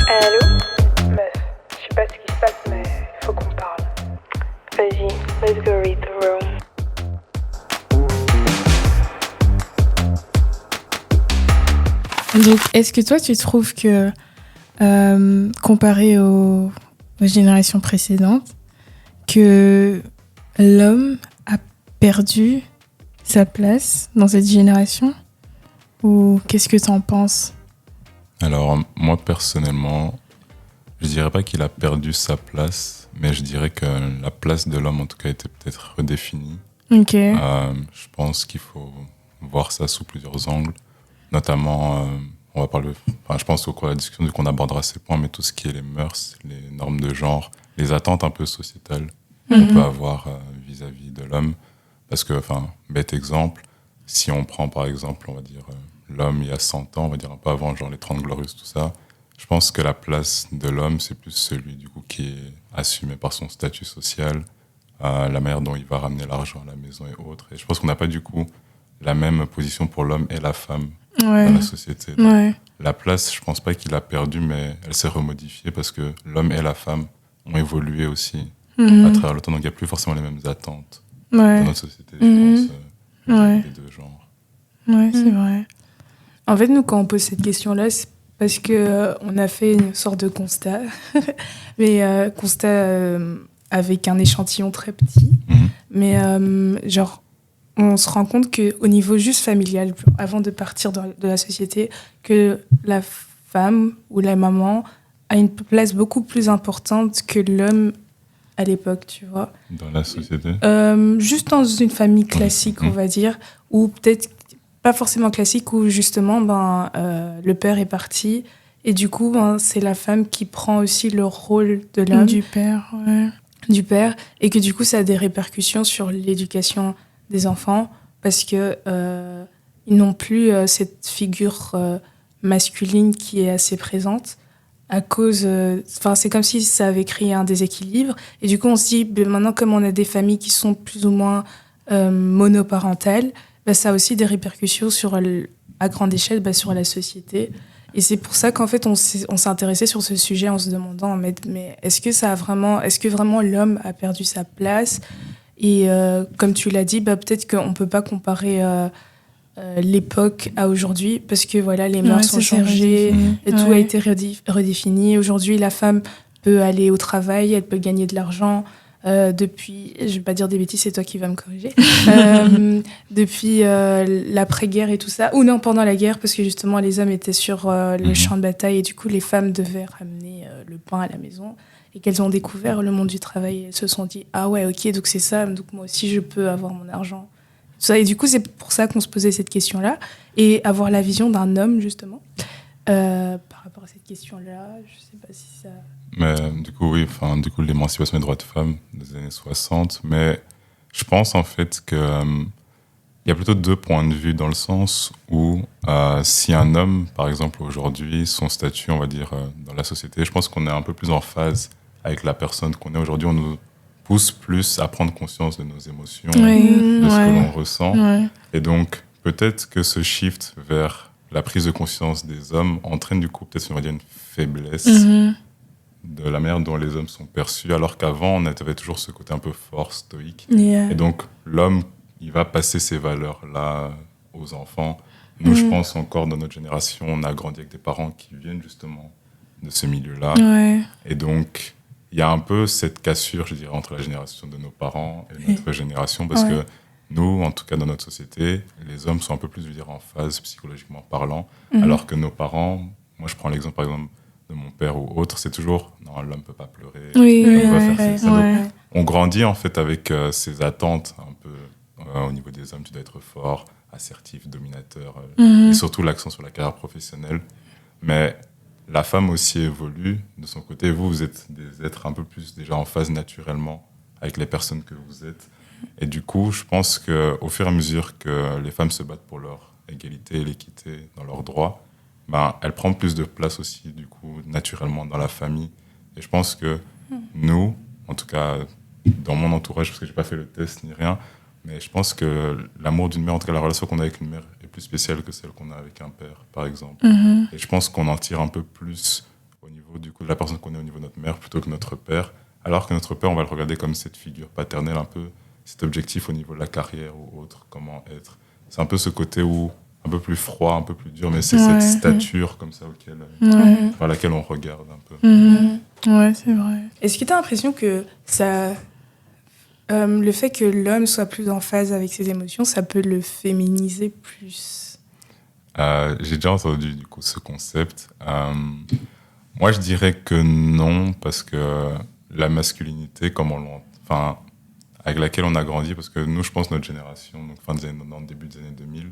Allô? Meuf, je sais pas ce qui se passe, mais faut qu'on parle. Vas-y, let's go read the room. Donc, est-ce que toi, tu trouves que, comparé aux générations précédentes, que l'homme a perdu sa place dans cette génération? Ou qu'est-ce que tu en penses? Alors, moi, personnellement, je dirais pas qu'il a perdu sa place, mais je dirais que la place de l'homme, en tout cas, a été peut-être redéfinie. Ok. Je pense qu'il faut voir ça sous plusieurs angles. Notamment, on va parler, je pense au cours de la discussion, qu'on abordera ces points, mais tout ce qui est les mœurs, les normes de genre, les attentes un peu sociétales qu'on peut avoir vis-à-vis de l'homme. Parce que, bête exemple, si on prend par exemple, on va dire, l'homme il y a 100 ans, on va dire un peu avant, genre les 30 glorieuses, tout ça, je pense que la place de l'homme, c'est plus celui du coup qui est assumé par son statut social, la manière dont il va ramener l'argent à la maison et autres. Et je pense qu'on n'a pas du coup la même position pour l'homme et la femme dans la société. Donc, la place, je pense pas qu'il a perdu, mais elle s'est remodifiée parce que l'homme et la femme ont évolué aussi à travers le temps. Donc il n'y a plus forcément les mêmes attentes dans notre société, je pense, des deux genres. Ouais, c'est vrai. En fait, nous, quand on pose cette question-là, c'est parce que on a fait une sorte de constat, mais constat avec un échantillon très petit. Mais genre, on se rend compte qu'au niveau juste familial, avant de partir de la société, que la femme ou la maman a une place beaucoup plus importante que l'homme à l'époque, tu vois. Dans la société Juste dans une famille classique, on va dire, ou peut-être pas forcément classique, où justement, le père est parti, et du coup, c'est la femme qui prend aussi le rôle de l'homme. Du père, ouais. Du père, et que du coup, ça a des répercussions sur l'éducation des enfants, parce que ils n'ont plus cette figure masculine qui est assez présente, à cause... c'est comme si ça avait créé un déséquilibre, et du coup, on se dit, maintenant, comme on a des familles qui sont plus ou moins monoparentales, ça a aussi des répercussions à grande échelle sur la société. Et c'est pour ça qu'en fait, on s'est intéressé sur ce sujet en se demandant, mais est-ce que vraiment l'homme a perdu sa place? Et comme tu l'as dit, peut-être qu'on ne peut pas comparer l'époque à aujourd'hui, parce que voilà, les mœurs ont changé, et tout a été redéfini. Aujourd'hui, la femme peut aller au travail, elle peut gagner de l'argent. Depuis, je ne vais pas dire des bêtises, c'est toi qui vas me corriger, depuis l'après-guerre et tout ça, ou non, pendant la guerre, parce que justement les hommes étaient sur le champ de bataille, et du coup les femmes devaient ramener le pain à la maison, et qu'elles ont découvert le monde du travail, et elles se sont dit, ah ouais, ok, donc c'est ça, donc moi aussi je peux avoir mon argent. Tout ça, et du coup c'est pour ça qu'on se posait cette question-là, et avoir la vision d'un homme justement, par rapport à cette question-là, je ne sais pas si ça... Mais du coup, l'émancipation des droits de femmes des années 60. Mais je pense en fait qu'il y a plutôt deux points de vue, dans le sens où si un homme, par exemple aujourd'hui, son statut, on va dire, dans la société, je pense qu'on est un peu plus en phase avec la personne qu'on est aujourd'hui. On nous pousse plus à prendre conscience de nos émotions, de ce que l'on ressent. Et donc, peut-être que ce shift vers la prise de conscience des hommes entraîne du coup peut-être, on va dire, une faiblesse de la manière dont les hommes sont perçus, alors qu'avant, on avait toujours ce côté un peu fort, stoïque. Et donc, l'homme, il va passer ces valeurs-là aux enfants. Nous, je pense encore, dans notre génération, on a grandi avec des parents qui viennent justement de ce milieu-là. Et donc, il y a un peu cette cassure, je dirais, entre la génération de nos parents et notre génération, parce que nous, en tout cas dans notre société, les hommes sont un peu plus, je veux dire, en phase psychologiquement parlant, alors que nos parents, moi je prends l'exemple par exemple de mon père ou autre, c'est toujours non, l'homme peut pas pleurer, l'homme peut faire ça. Donc, on grandit en fait avec ces attentes un peu au niveau des hommes, tu dois être fort, assertif, dominateur, et surtout l'accent sur la carrière professionnelle. Mais la femme aussi évolue de son côté. Vous êtes des êtres un peu plus déjà en phase naturellement avec les personnes que vous êtes. Et du coup, je pense qu'au fur et à mesure que les femmes se battent pour leur égalité et l'équité dans leurs droits, elles prennent plus de place aussi, du coup, naturellement dans la famille. Et je pense que nous, en tout cas, dans mon entourage, parce que je n'ai pas fait le test ni rien, Mais je pense que l'amour d'une mère, en tout cas la relation qu'on a avec une mère, est plus spéciale que celle qu'on a avec un père, par exemple. Mhm. Et je pense qu'on en tire un peu plus au niveau du coup, de la personne qu'on est au niveau de notre mère plutôt que notre père. Alors que notre père, on va le regarder comme cette figure paternelle, un peu cet objectif au niveau de la carrière ou autre, comment être. C'est un peu ce côté où un peu plus froid, un peu plus dur, mais c'est Ouais. cette stature comme ça Ouais. vers laquelle on regarde un peu. Mhm. Ouais, c'est vrai. Est-ce que tu as l'impression que le fait que l'homme soit plus en phase avec ses émotions, ça peut le féminiser plus? J'ai déjà entendu du coup ce concept. Moi, je dirais que non, parce que la masculinité, comme enfin, avec laquelle on a grandi, parce que nous, je pense, notre génération, donc fin des années 90, début des années 2000,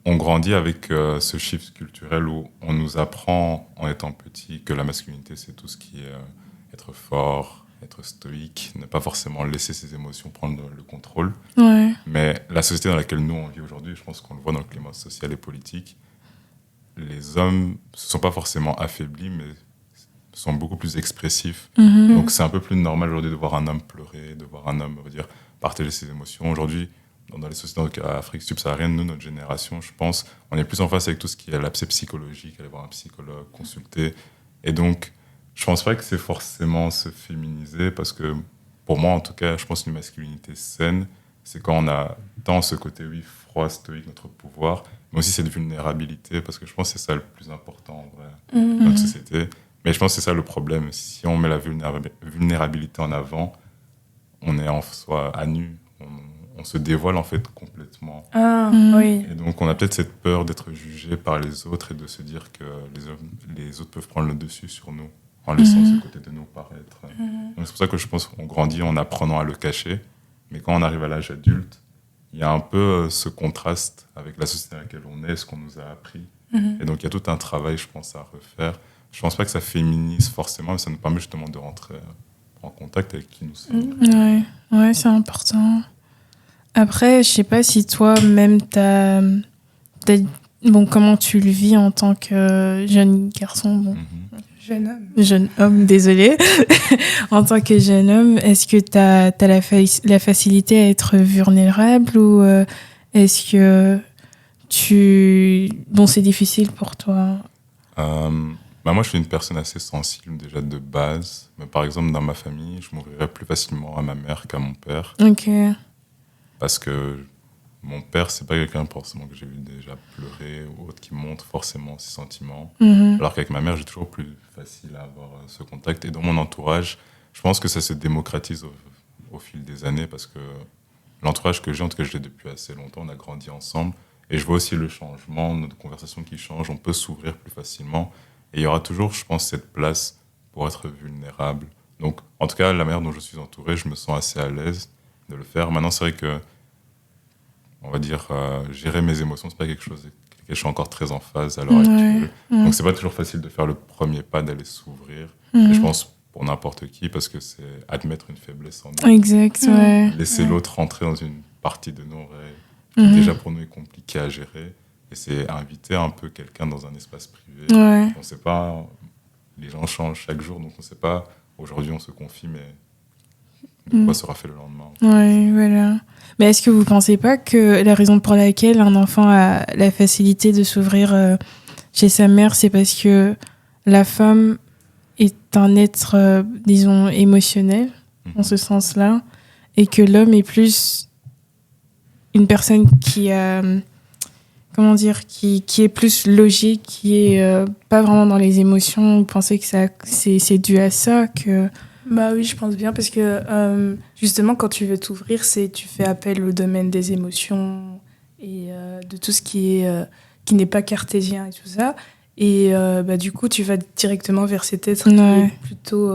on grandit avec ce shift culturel où on nous apprend en étant petit que la masculinité, c'est tout ce qui est être fort, être stoïque, ne pas forcément laisser ses émotions prendre le contrôle. Ouais. Mais la société dans laquelle nous, on vit aujourd'hui, je pense qu'on le voit dans le climat social et politique, les hommes ne se sont pas forcément affaiblis, mais sont beaucoup plus expressifs. Mhm. Donc c'est un peu plus normal aujourd'hui de voir un homme pleurer, de voir un homme partager ses émotions. Aujourd'hui, dans les sociétés donc, à Afrique subsaharienne, nous, notre génération, je pense, on est plus en face avec tout ce qui est l'aspect psychologique, aller voir un psychologue, consulter. Et donc, je pense pas que c'est forcément se féminiser, parce que pour moi, en tout cas, je pense qu'une masculinité saine, c'est quand on a tant ce côté, oui, froid, stoïque, notre pouvoir, mais aussi cette vulnérabilité, parce que je pense que c'est ça le plus important en vrai dans notre société. Mais je pense que c'est ça le problème. Si on met la vulnérabilité en avant, on est en soi à nu. On se dévoile en fait complètement. Ah, Mhm. oui. Et donc on a peut-être cette peur d'être jugé par les autres et de se dire que les autres peuvent prendre le dessus sur nous en laissant ce côté de nous paraître. Donc c'est pour ça que je pense qu'on grandit en apprenant à le cacher. Mais quand on arrive à l'âge adulte, il y a un peu ce contraste avec la société dans laquelle on est, ce qu'on nous a appris. Et donc il y a tout un travail, je pense, à refaire. Je pense pas que ça féminise forcément, mais ça nous permet justement de rentrer en contact avec qui nous sommes. Ouais, ouais, c'est important. Après, je sais pas si toi-même bon, comment tu le vis en tant que jeune garçon, bon, Jeune homme. jeune homme, désolé. En tant que jeune homme, est-ce que t'as la facilité à être vulnérable ou est-ce que bon, c'est difficile pour toi? Moi, je suis une personne assez sensible déjà de base. Mais par exemple, dans ma famille, je m'ouvrirais plus facilement à ma mère qu'à mon père. Ok. Parce que mon père, c'est pas quelqu'un forcément que j'ai vu déjà pleurer ou autre qui montre forcément ses sentiments. Mhm. Alors qu'avec ma mère, j'ai toujours plus facile à avoir ce contact. Et dans mon entourage, je pense que ça se démocratise au fil des années parce que l'entourage que j'ai, en tout cas, je l'ai depuis assez longtemps, on a grandi ensemble. Et je vois aussi le changement, notre conversation qui change, on peut s'ouvrir plus facilement. Et il y aura toujours, je pense, cette place pour être vulnérable. Donc, en tout cas, la manière dont je suis entouré, je me sens assez à l'aise de le faire. Maintenant, c'est vrai que, on va dire, gérer mes émotions, c'est pas quelque chose avec lequel je suis encore très en phase à l'heure actuelle. Donc, c'est pas toujours facile de faire le premier pas, d'aller s'ouvrir. Et je pense pour n'importe qui, parce que c'est admettre une faiblesse en nous. Exact, ouais. Laisser l'autre rentrer dans une partie de nous qui déjà pour nous est compliquée à gérer. Et c'est inviter un peu quelqu'un dans un espace privé. Ouais. On sait pas, les gens changent chaque jour, donc on sait pas, aujourd'hui on se confie, mais de quoi sera fait le lendemain. Ouais, voilà. Mais est-ce que vous pensez pas que la raison pour laquelle un enfant a la facilité de s'ouvrir chez sa mère, c'est parce que la femme est un être, disons, émotionnel, dans ce sens-là, et que l'homme est plus une personne qui a... Comment dire, qui est plus logique, qui est pas vraiment dans les émotions. Vous pensez que c'est dû à ça que... Bah oui, je pense bien, parce que justement, quand tu veux t'ouvrir, tu fais appel au domaine des émotions et de tout ce qui n'est pas cartésien et tout ça. Et du coup, tu vas directement vers cet être qui est plutôt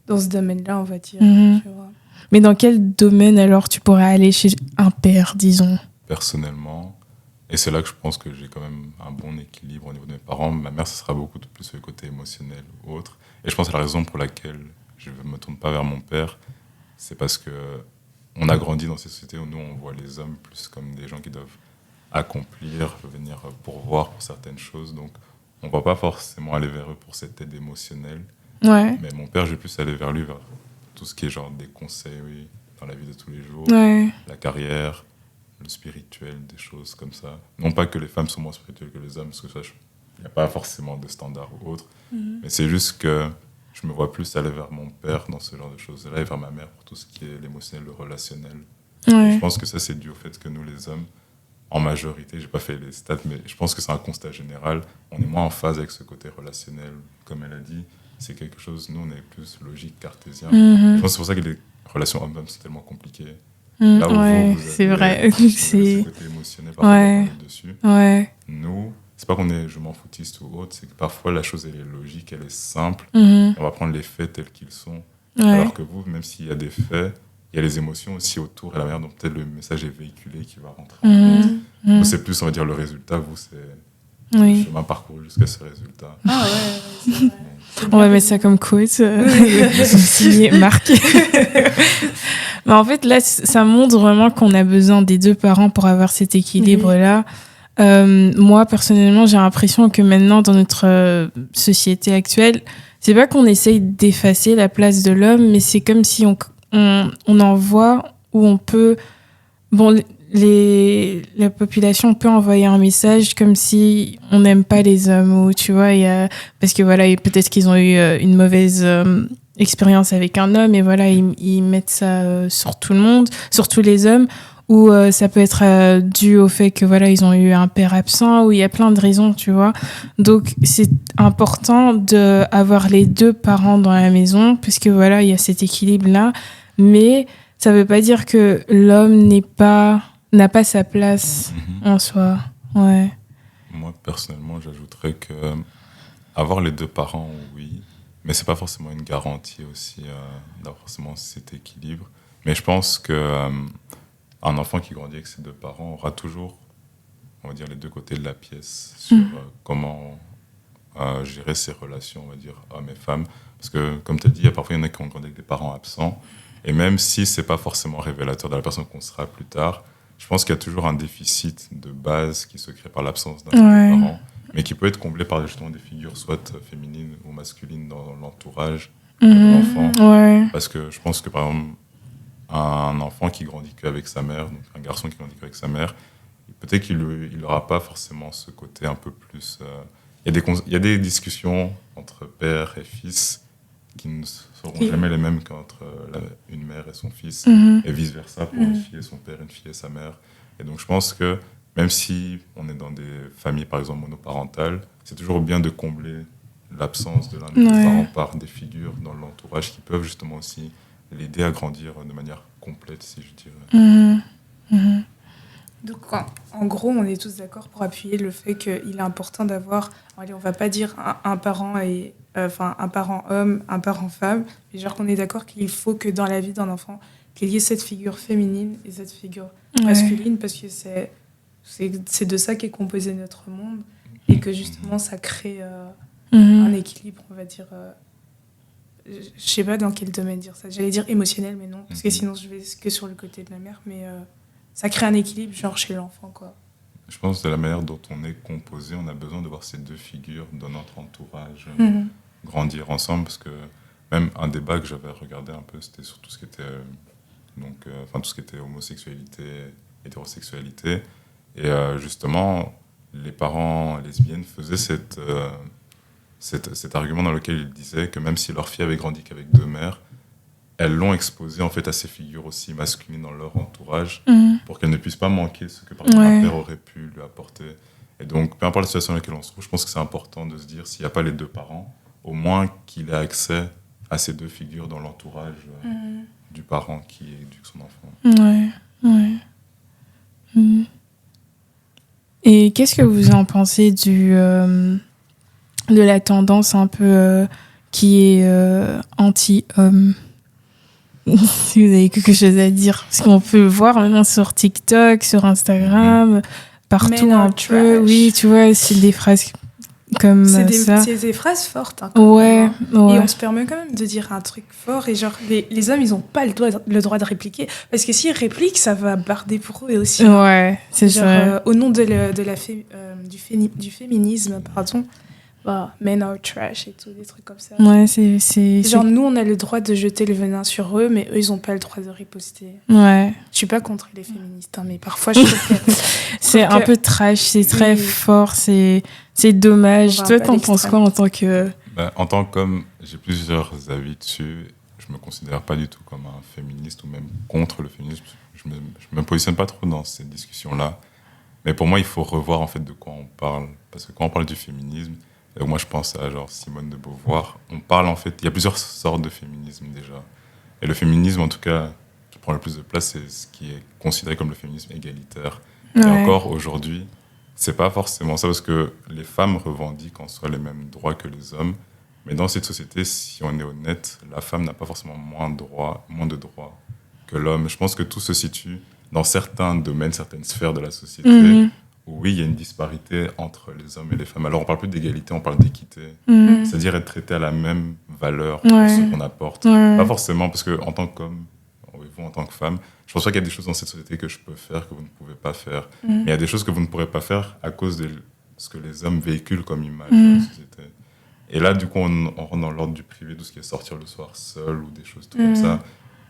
dans ce domaine-là, on va dire. Tu vois. Mais dans quel domaine, alors, tu pourrais aller chez un père, disons? Personnellement, et c'est là que je pense que j'ai quand même un bon équilibre au niveau de mes parents. Ma mère, ce sera beaucoup plus le côté émotionnel ou autre. Et je pense que la raison pour laquelle je ne me tourne pas vers mon père, c'est parce que on a grandi dans ces sociétés où nous, on voit les hommes plus comme des gens qui doivent accomplir, venir pourvoir pour certaines choses. Donc, on ne va pas forcément aller vers eux pour cette aide émotionnelle. Ouais. Mais mon père, je vais plus aller vers lui, vers tout ce qui est genre des conseils, oui, dans la vie de tous les jours, Ouais. la carrière, le spirituel, des choses comme ça. Non pas que les femmes sont moins spirituelles que les hommes, parce que ça, il n'y a pas forcément de standard ou autre, mais c'est juste que je me vois plus aller vers mon père dans ce genre de choses-là et vers ma mère pour tout ce qui est l'émotionnel, le relationnel. Ouais. Je pense que ça, c'est dû au fait que nous, les hommes, en majorité, j'ai pas fait les stats, mais je pense que c'est un constat général, on est moins en phase avec ce côté relationnel. Comme elle a dit, c'est quelque chose, nous, on est plus logique, cartésien. Je pense que c'est pour ça que les relations hommes-hommes sont tellement compliquées. Là où Ouais, vous c'est avez vrai. ce côté émotionnel, parfois, Ouais. on est dessus. Ouais. Nous, c'est pas qu'on est je m'en foutiste ou autre, c'est que parfois la chose elle est logique, elle est simple. Mhm. On va prendre les faits tels qu'ils sont. Ouais. Alors que vous, même s'il y a des faits, il y a les émotions aussi autour et la manière dont peut-être le message est véhiculé qui va rentrer. Mhm. Vous, Mhm. c'est plus, on va dire, le résultat. Vous, c'est le Oui. chemin parcouru jusqu'à ce résultat. Ah ouais, c'est vrai. On va mettre ça comme quote. Signé Marc. Mais en fait, là, ça montre vraiment qu'on a besoin des deux parents pour avoir cet équilibre-là. Moi, personnellement, j'ai l'impression que maintenant, dans notre société actuelle, c'est pas qu'on essaye d'effacer la place de l'homme, mais c'est comme si on en voit où on peut... Bon, la population peut envoyer un message comme si on n'aime pas les hommes, ou tu vois, parce que voilà, peut-être qu'ils ont eu une mauvaise expérience avec un homme, et voilà, ils mettent ça sur tout le monde, sur tous les hommes, ou ça peut être dû au fait que voilà, ils ont eu un père absent, ou il y a plein de raisons, tu vois. Donc c'est important d'avoir les deux parents dans la maison, puisque voilà, il y a cet équilibre-là, mais ça veut pas dire que l'homme n'a pas sa place en soi. Ouais. Moi, personnellement, j'ajouterais que avoir les deux parents, oui, mais c'est pas forcément une garantie aussi d'avoir forcément cet équilibre. Mais je pense que un enfant qui grandit avec ses deux parents aura toujours, on va dire, les deux côtés de la pièce sur comment gérer ses relations, on va dire, hommes et femmes. Parce que, comme tu as dit, parfois, il y en a qui ont grandi avec des parents absents. Et même si c'est pas forcément révélateur de la personne qu'on sera plus tard, je pense qu'il y a toujours un déficit de base qui se crée par l'absence d'un des parents, mais qui peut être comblé par justement des figures soit féminines ou masculines dans l'entourage de l'enfant. Ouais. Parce que je pense que, par exemple, un enfant qui grandit qu'avec sa mère, donc un garçon qui grandit qu'avec sa mère, peut-être qu'il n'aura pas forcément ce côté un peu plus... Il y a des discussions entre père et fils qui ne seront jamais les mêmes qu'entre une mère et son fils, et vice-versa pour une fille et son père, une fille et sa mère. Et donc je pense que même si on est dans des familles, par exemple, monoparentales, c'est toujours bien de combler l'absence de l'un des deux parents par des figures dans l'entourage qui peuvent justement aussi l'aider à grandir de manière complète, si je dirais. Donc, en gros, on est tous d'accord pour appuyer le fait qu'il est important d'avoir, allez, on va pas dire un parent un parent homme, un parent femme, mais genre qu'on est d'accord qu'il faut que dans la vie d'un enfant, qu'il y ait cette figure féminine et cette figure masculine, parce que c'est de ça qu'est composé notre monde, et que justement ça crée un équilibre, on va dire. Je sais pas dans quel domaine dire ça. J'allais dire émotionnel, mais non, parce que sinon je vais que sur le côté de la mère, mais ça crée un équilibre genre chez l'enfant, quoi. Je pense que de la manière dont on est composé, on a besoin de voir ces deux figures dans notre entourage grandir ensemble, parce que même un débat que j'avais regardé un peu, c'était sur tout ce qui était tout ce qui était homosexualité, hétérosexualité, et justement les parents lesbiennes faisaient cet argument dans lequel ils disaient que même si leur fille avait grandi qu'avec deux mères, elles l'ont exposée en fait à ces figures aussi masculines dans leur entourage pour qu'elle ne puisse pas manquer ce que par exemple un père aurait pu lui apporter. Et donc, peu importe la situation dans laquelle on se trouve, je pense que c'est important de se dire, s'il n'y a pas les deux parents, au moins qu'il ait accès à ces deux figures dans l'entourage du parent qui éduque son enfant. Et qu'est-ce que vous en pensez de la tendance un peu qui est anti-homme? Si vous avez quelque chose à dire, parce qu'on peut le voir maintenant sur TikTok, sur Instagram, partout un peu. Oui, tu vois, c'est des phrases comme ça. C'est des phrases fortes. Hein, Et on se permet quand même de dire un truc fort. Et genre, les hommes, ils n'ont pas le droit de répliquer. Parce que s'ils répliquent, ça va barder pour eux aussi. Ouais, c'est genre, ça. Au nom du féminisme, pardon. men are trash et tout, des trucs comme ça. Ouais, c'est... Genre, nous, on a le droit de jeter le venin sur eux, mais eux, ils n'ont pas le droit de riposter. Ouais. Je suis pas contre les féministes, hein, mais parfois, je trouve que... C'est un peu trash, c'est très fort, c'est dommage. On va Toi, un peu à t'en penses l'extrême. quoi en tant que... En tant qu'homme, j'ai plusieurs avis dessus. Je me considère pas du tout comme un féministe ou même contre le féminisme. Je me positionne pas trop dans ces discussions-là. Mais pour moi, il faut revoir en fait de quoi on parle. Parce que quand on parle du féminisme, moi je pense à genre Simone de Beauvoir, on parle en fait, il y a plusieurs sortes de féminisme déjà. Et le féminisme en tout cas, qui prend le plus de place, c'est ce qui est considéré comme le féminisme égalitaire. Et Ouais. encore aujourd'hui, c'est pas forcément ça, parce que les femmes revendiquent en soi les mêmes droits que les hommes. Mais dans cette société, si on est honnête, la femme n'a pas forcément moins de droits que l'homme. Je pense que tout se situe dans certains domaines, certaines sphères de la société, Mhm. où oui, il y a une disparité entre les hommes et les femmes. Alors on parle plus d'égalité, on parle d'équité. Mhm. C'est-à-dire être traité à la même valeur pour Ouais. ce qu'on apporte. Ouais. Pas forcément, parce que en tant qu'homme, ou vous en tant que femme, je pense pas qu'il y a des choses dans cette société que je peux faire que vous ne pouvez pas faire. Mais il y a des choses que vous ne pourrez pas faire à cause de ce que les hommes véhiculent comme image dans la société. Et là, du coup, on rentre dans l'ordre du privé, tout ce qui est sortir le soir seul ou des choses tout comme ça.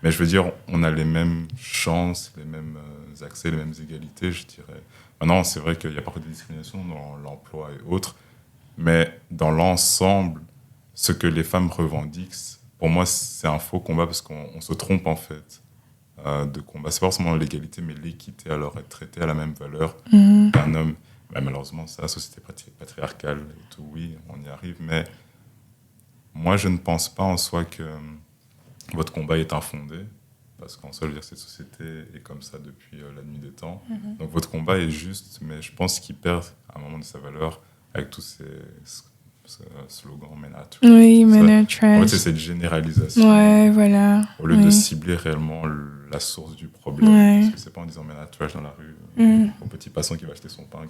Mais je veux dire, on a les mêmes chances, les mêmes accès, les mêmes égalités, je dirais. Maintenant, c'est vrai qu'il y a parfois des discriminations dans l'emploi et autres, mais dans l'ensemble, ce que les femmes revendiquent, pour moi, c'est un faux combat parce qu'on se trompe en fait de combat. C'est pas forcément l'égalité, mais l'équité, alors être traité à la même valeur Mhm. qu'un homme. Bah, malheureusement, ça, la société patriarcale et tout, oui, on y arrive, mais moi, je ne pense pas en soi que votre combat est infondé, parce qu'en soi, je veux dire, cette société est comme ça depuis la nuit des temps. Donc votre combat est juste, mais je pense qu'il perd à un moment de sa valeur avec tous ces slogans Men Are Trash, Oui, tout ça. men are En fait, trash. c'est cette généralisation. Ouais, voilà. Au lieu de Oui. cibler réellement la source du problème. Ouais. Parce que c'est pas en disant Men Are Trash dans la rue, au petit passant qui va acheter son pain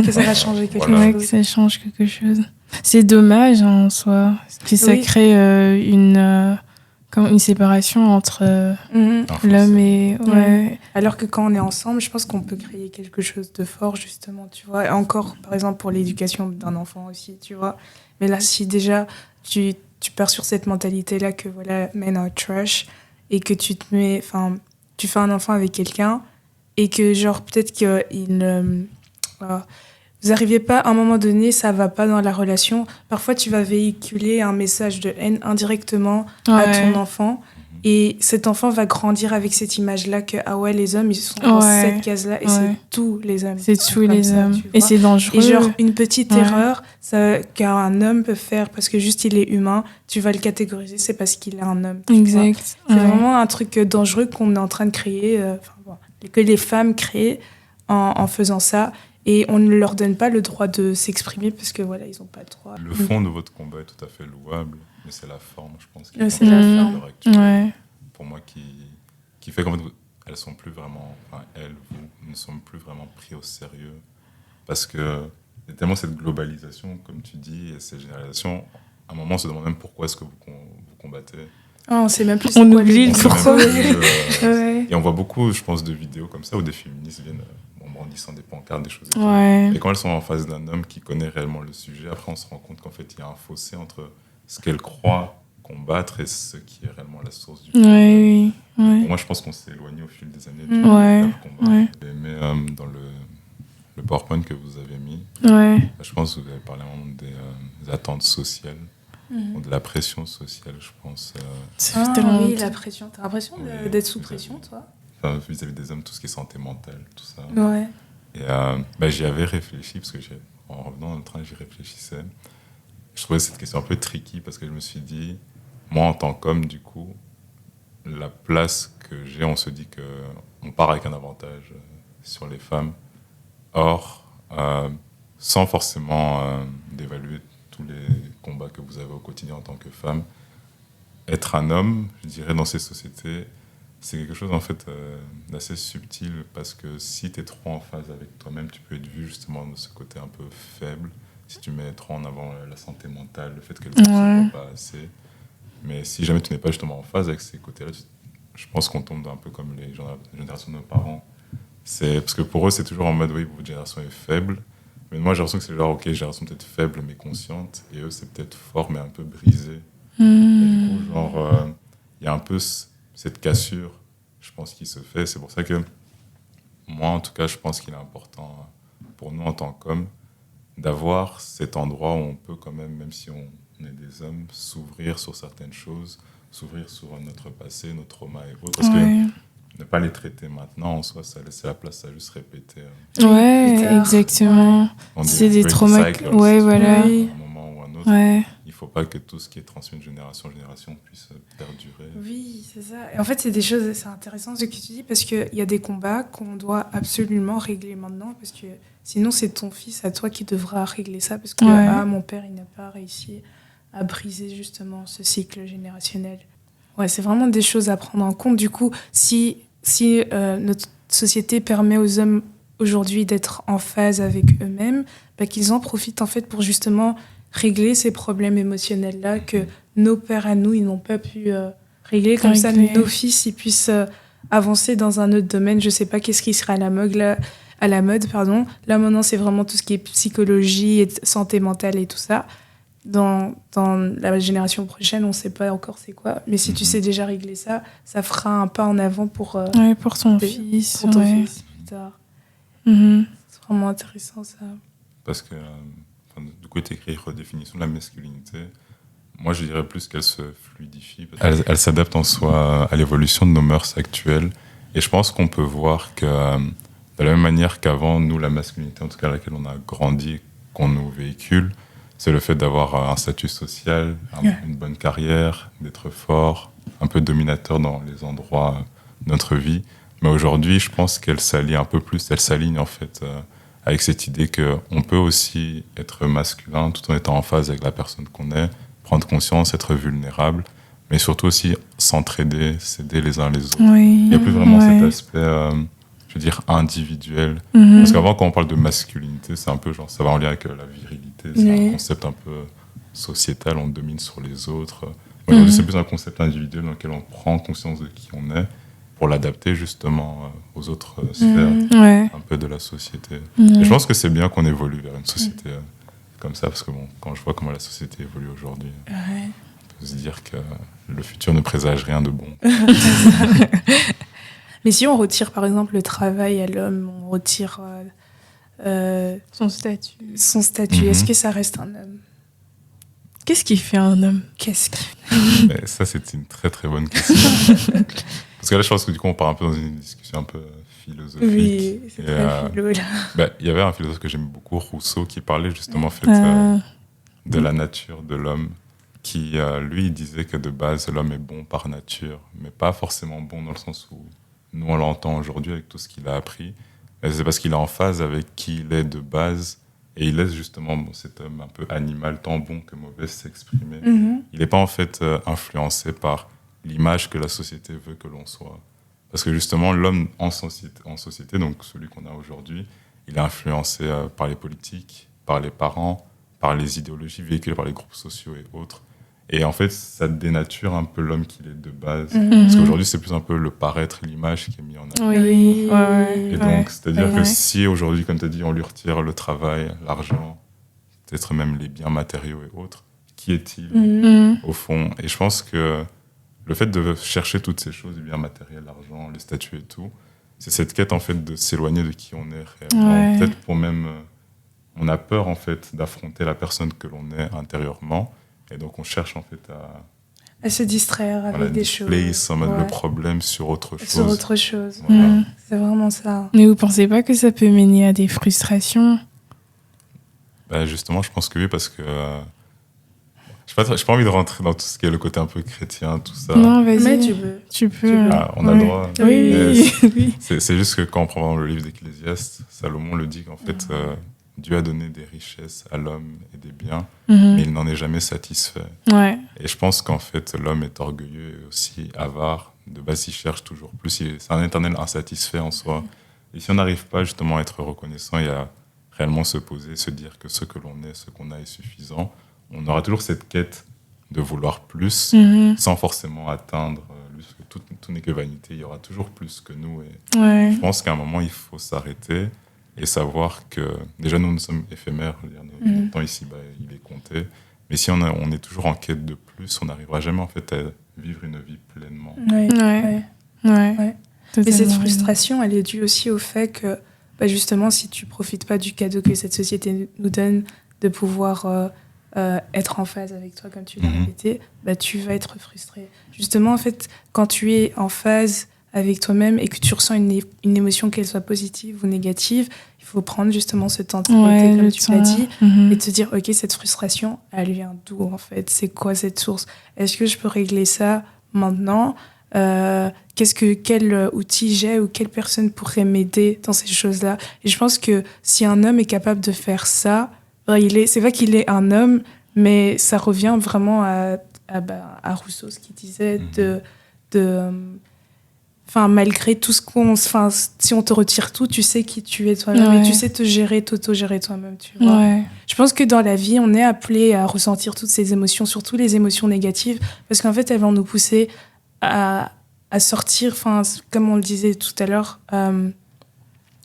Que ça va changer quelque Voilà. Ouais, que ça change quelque chose. C'est dommage hein, en soi, que ça Oui. crée comme une séparation entre Mhm. l'homme et... Ouais. Alors que quand on est ensemble, je pense qu'on peut créer quelque chose de fort, justement, tu vois. Et encore, par exemple, pour l'éducation d'un enfant aussi, tu vois. Mais là, si déjà tu pars sur cette mentalité-là que, voilà, men are trash, et que tu te mets... Enfin, tu fais un enfant avec quelqu'un, et que, genre, peut-être qu'il... vous arrivez pas, à un moment donné, ça va pas dans la relation. Parfois, tu vas véhiculer un message de haine indirectement à ton enfant. Et cet enfant va grandir avec cette image-là que, ah ouais, les hommes, ils sont dans Ouais. cette case-là. Et Ouais. c'est tous les hommes. C'est qui sont tous comme les ça, hommes. tu Et vois. c'est dangereux. Et genre, une petite Ouais. erreur qu'un homme peut faire parce que juste il est humain, tu vas le catégoriser, c'est parce qu'il est un homme. tu vois. Exact. C'est Ouais. vraiment un truc dangereux qu'on est en train de créer, que les femmes créent en faisant ça. Et on ne leur donne pas le droit de s'exprimer parce que voilà, ils n'ont pas le droit. Le fond de votre combat est tout à fait louable, mais c'est la forme, je pense, qui Ouais, est c'est la à forme. l'heure actuelle, Ouais. pour moi, qui fait qu'en fait, elles sont plus vraiment, enfin, elles, vous, ne sommes plus vraiment pris au sérieux. Parce que il y a tellement cette globalisation, comme tu dis, et cette généralisation, à un moment, on se demande même pourquoi est-ce que vous combattez. Ah, on sait même plus. On c'est quoi oublie les- le On sait même pourquoi. plus, Ouais. Et on voit beaucoup, je pense, de vidéos comme ça où des féministes viennent en brandissant des pancartes, des choses. Et tout. Ouais. Et quand elles sont en face d'un homme qui connaît réellement le sujet, après on se rend compte qu'en fait il y a un fossé entre ce qu'elles croient combattre et ce qui est réellement la source du problème. Ouais, oui. Ouais. Pour moi, je pense qu'on s'est éloigné au fil des années du Ouais, véritable combat. ouais. J'ai aimé dans le PowerPoint que vous avez mis, Ouais. je pense que vous avez parlé vraiment des attentes sociales, ou de la pression sociale, je pense, Ça fait tellement Ah oui, longtemps. la pression. T'as l'impression Oui, d'être sous vous pression, avez- toi? enfin, vis-à-vis des hommes, tout ce qui est santé mentale, tout ça. Ouais. Et j'y avais réfléchi, parce que en revenant dans le train, j'y réfléchissais. Je trouvais cette question un peu tricky, parce que je me suis dit, moi, en tant qu'homme, du coup, la place que j'ai, on se dit qu'on part avec un avantage sur les femmes. Or, sans forcément d'évaluer tous les combats que vous avez au quotidien en tant que femme, être un homme, je dirais, dans ces sociétés, c'est quelque chose en fait d'assez subtil, parce que si tu es trop en phase avec toi-même, tu peux être vu justement de ce côté un peu faible, si tu mets trop en avant la santé mentale, le fait qu'elle ne se voit pas assez. Mais si jamais tu n'es pas justement en phase avec ces côtés-là, je pense qu'on tombe un peu comme les générations de nos parents. Parce que pour eux, c'est toujours en mode, oui, votre génération est faible, Mais moi, j'ai l'impression que c'est genre, ok, génération peut-être faible mais consciente, et eux, c'est peut-être fort mais un peu brisé. Et du coup, genre, il y a un peu cette cassure, je pense, qui se fait. C'est pour ça que moi, en tout cas, je pense qu'il est important pour nous en tant qu'hommes d'avoir cet endroit où on peut quand même si on est des hommes, s'ouvrir sur certaines choses, s'ouvrir sur notre passé, nos traumas et autres. Parce que ne pas les traiter maintenant, en soi, ça laisse la place à juste répéter. Ouais, exactement. C'est des traumas. Ouais, voilà. À un moment ou à un autre. Ouais. Il ne faut pas que tout ce qui est transmis de génération en génération puisse perdurer. Oui, c'est ça. Et en fait, c'est intéressant ce que tu dis parce qu'il y a des combats qu'on doit absolument régler maintenant parce que sinon, c'est ton fils à toi qui devra régler ça parce que mon père, il n'a pas réussi à briser justement ce cycle générationnel. Ouais, c'est vraiment des choses à prendre en compte. Du coup, si notre société permet aux hommes aujourd'hui d'être en phase avec eux-mêmes, qu'ils en profitent en fait pour justement régler ces problèmes émotionnels-là que nos pères à nous, ils n'ont pas pu régler. Comme ça, nos fils, ils puissent avancer dans un autre domaine. Je sais pas qu'est-ce qui sera à la mode. Là, maintenant, c'est vraiment tout ce qui est psychologie et santé mentale et tout ça. Dans la génération prochaine, on ne sait pas encore c'est quoi. Mais si tu sais déjà régler ça, ça fera un pas en avant pour ton fils. Pour ton fils plus tard. C'est vraiment intéressant, ça. Parce que, du coup, tu écrit redéfinition de la masculinité. Moi, je dirais plus qu'elle se fluidifie. Elle s'adapte en soi à l'évolution de nos mœurs actuelles. Et je pense qu'on peut voir que, de la même manière qu'avant, nous, la masculinité, en tout cas à laquelle on a grandi, qu'on nous véhicule, c'est le fait d'avoir un statut social, une bonne carrière, d'être fort, un peu dominateur dans les endroits de notre vie. Mais aujourd'hui, je pense qu'elle s'aligne un peu plus. Elle s'aligne en fait avec cette idée qu'on peut aussi être masculin tout en étant en phase avec la personne qu'on est, prendre conscience, être vulnérable, mais surtout aussi s'entraider, s'aider les uns les autres. Il n'y a plus vraiment cet aspect... je veux dire, individuel. Parce qu'avant, quand on parle de masculinité, c'est un peu genre, ça va en lien avec la virilité. C'est un concept un peu sociétal, on domine sur les autres. Aujourd'hui, c'est plus un concept individuel dans lequel on prend conscience de qui on est pour l'adapter justement aux autres sphères un peu de la société. Et je pense que c'est bien qu'on évolue vers une société comme ça, parce que bon, quand je vois comment la société évolue aujourd'hui, on peut se dire que le futur ne présage rien de bon. Mais si on retire par exemple le travail à l'homme, on retire son statut. Est-ce que ça reste un homme ? Qu'est-ce qui fait un homme ? Ça, c'est une très très bonne question. Parce que là, je pense que du coup, on part un peu dans une discussion un peu philosophique. Oui, c'est très philo, là. Il y avait un philosophe que j'aime beaucoup, Rousseau, qui parlait justement de la nature de l'homme, qui, lui, disait que de base, l'homme est bon par nature, mais pas forcément bon dans le sens où nous, on l'entend aujourd'hui avec tout ce qu'il a appris. Mais c'est parce qu'il est en phase avec qui il est de base, et il laisse justement cet homme un peu animal, tant bon que mauvais, s'exprimer. Il n'est pas en fait influencé par l'image que la société veut que l'on soit. Parce que justement, l'homme en société, donc celui qu'on a aujourd'hui, il est influencé par les politiques, par les parents, par les idéologies véhiculées par les groupes sociaux et autres. Et en fait, ça dénature un peu l'homme qu'il est de base. Parce qu'aujourd'hui, c'est plus un peu le paraître, l'image qui est mis en avant. Et donc, c'est-à-dire que si aujourd'hui, comme tu as dit, on lui retire le travail, l'argent, peut-être même les biens matériaux et autres, qui est-il au fond ? Et je pense que le fait de chercher toutes ces choses, les biens matériels, l'argent, les statuts et tout, c'est cette quête en fait de s'éloigner de qui on est réellement. Peut-être pour même... on a peur en fait d'affronter la personne que l'on est intérieurement. Et donc, on cherche en fait à se distraire avec des choses. En mode le problème sur autre chose. Sur autre chose. C'est vraiment ça. Mais vous pensez pas que ça peut mener à des frustrations ? Justement, je pense que oui, parce que j'ai pas envie de rentrer dans tout ce qui est le côté un peu chrétien, tout ça. Non, vas-y. Mais tu peux. On a le droit. Oui. C'est juste que quand on prend le livre d'Ecclésiaste, Salomon le dit qu'en fait, Dieu a donné des richesses à l'homme et des biens, mais il n'en est jamais satisfait. Et je pense qu'en fait, l'homme est orgueilleux et aussi avare. De base, il cherche toujours plus. C'est un éternel insatisfait en soi. Et si on n'arrive pas justement à être reconnaissant et à réellement se poser, se dire que ce que l'on est, ce qu'on a est suffisant, on aura toujours cette quête de vouloir plus, sans forcément atteindre. Tout n'est que vanité. Il y aura toujours plus que nous. Et je pense qu'à un moment, il faut s'arrêter et savoir que déjà nous sommes éphémères, je veux dire, notre temps ici, il est compté. Mais si on est toujours en quête de plus, on n'arrivera jamais en fait à vivre une vie pleinement. Mais cette frustration, elle est due aussi au fait que, justement, si tu profites pas du cadeau que cette société nous donne, de pouvoir être en phase avec toi, comme tu l'as répété, tu vas être frustré. Justement, en fait, quand tu es en phase avec toi-même et que tu ressens une émotion, qu'elle soit positive ou négative, il faut prendre justement ce temps de s'arrêter, comme tu l'as dit, et te dire, ok, cette frustration, elle vient d'où en fait? C'est quoi cette source? Est-ce que je peux régler ça maintenant? Quel outil j'ai ou quelle personne pourrait m'aider dans ces choses-là? Et je pense que si un homme est capable de faire ça, c'est vrai qu'il est un homme, mais ça revient vraiment à Rousseau, ce qu'il disait malgré tout ce si on te retire tout, tu sais qui tu es toi-même et tu sais t'auto-gérer toi-même, tu vois. Ouais. Je pense que dans la vie, on est appelé à ressentir toutes ces émotions, surtout les émotions négatives, parce qu'en fait, elles vont nous pousser à sortir, comme on le disait tout à l'heure,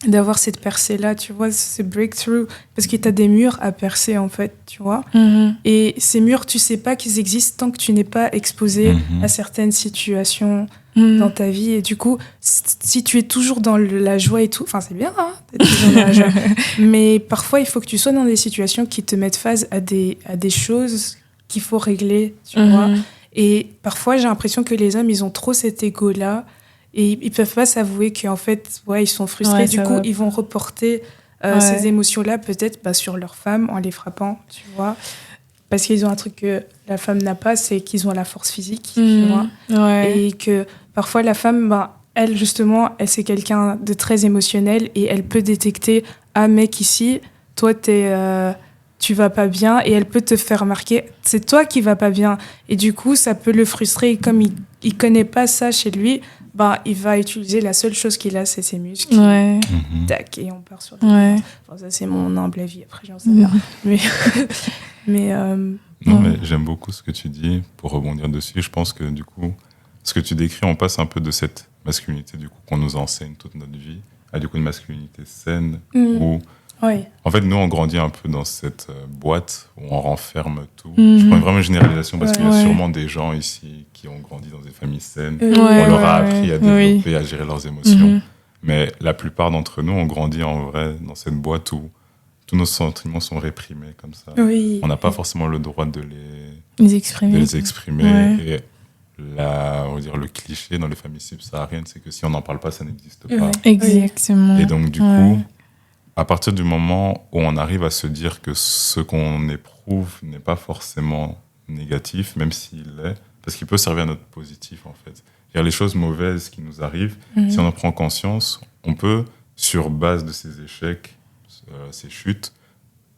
d'avoir cette percée-là, tu vois, ce breakthrough, parce que tu as des murs à percer, en fait, tu vois. Et ces murs, tu sais pas qu'ils existent tant que tu n'es pas exposé à certaines situations dans ta vie. Et du coup, si tu es toujours dans la joie et tout, c'est bien, hein, d'être toujours dans la joie. Mais parfois, il faut que tu sois dans des situations qui te mettent face à des choses qu'il faut régler, tu vois. Et parfois, j'ai l'impression que les hommes, ils ont trop cet ego-là et ils peuvent pas s'avouer qu'en fait, ils sont frustrés. Du coup, ils vont reporter ces émotions-là peut-être sur leur femme en les frappant, tu vois. Parce qu'ils ont un truc que la femme n'a pas, c'est qu'ils ont la force physique, tu vois. Et que parfois, la femme, elle, justement, elle, c'est quelqu'un de très émotionnel et elle peut détecter « Ah, mec, ici, toi, tu vas pas bien » et elle peut te faire remarquer « C'est toi qui vas pas bien ». Et du coup, ça peut le frustrer. Et comme il connaît pas ça chez lui, il va utiliser la seule chose qu'il a, c'est ses muscles. Tac, et on part sur des ça, c'est mon humble avis. Après, j'en sais rien. Mais j'aime beaucoup ce que tu dis. Pour rebondir dessus, je pense que du coup, ce que tu décris, on passe un peu de cette masculinité du coup qu'on nous enseigne toute notre vie à du coup une masculinité saine où en fait nous on grandit un peu dans cette boîte où on renferme tout. Je prends vraiment une généralisation parce qu'il y a sûrement des gens ici qui ont grandi dans des familles saines. On leur a appris à développer, à gérer leurs émotions. Mais la plupart d'entre nous on grandit en vrai dans cette boîte où tous nos sentiments sont réprimés comme ça. On n'a pas forcément le droit de les exprimer. Et on va dire, le cliché dans les familles subsahariennes, c'est que si on n'en parle pas, ça n'existe pas. Exactement. Et donc, du coup, à partir du moment où on arrive à se dire que ce qu'on éprouve n'est pas forcément négatif, même s'il l'est, parce qu'il peut servir à notre positif, en fait. Il y a les choses mauvaises qui nous arrivent. Si on en prend conscience, on peut, sur base de ces échecs, ces chutes,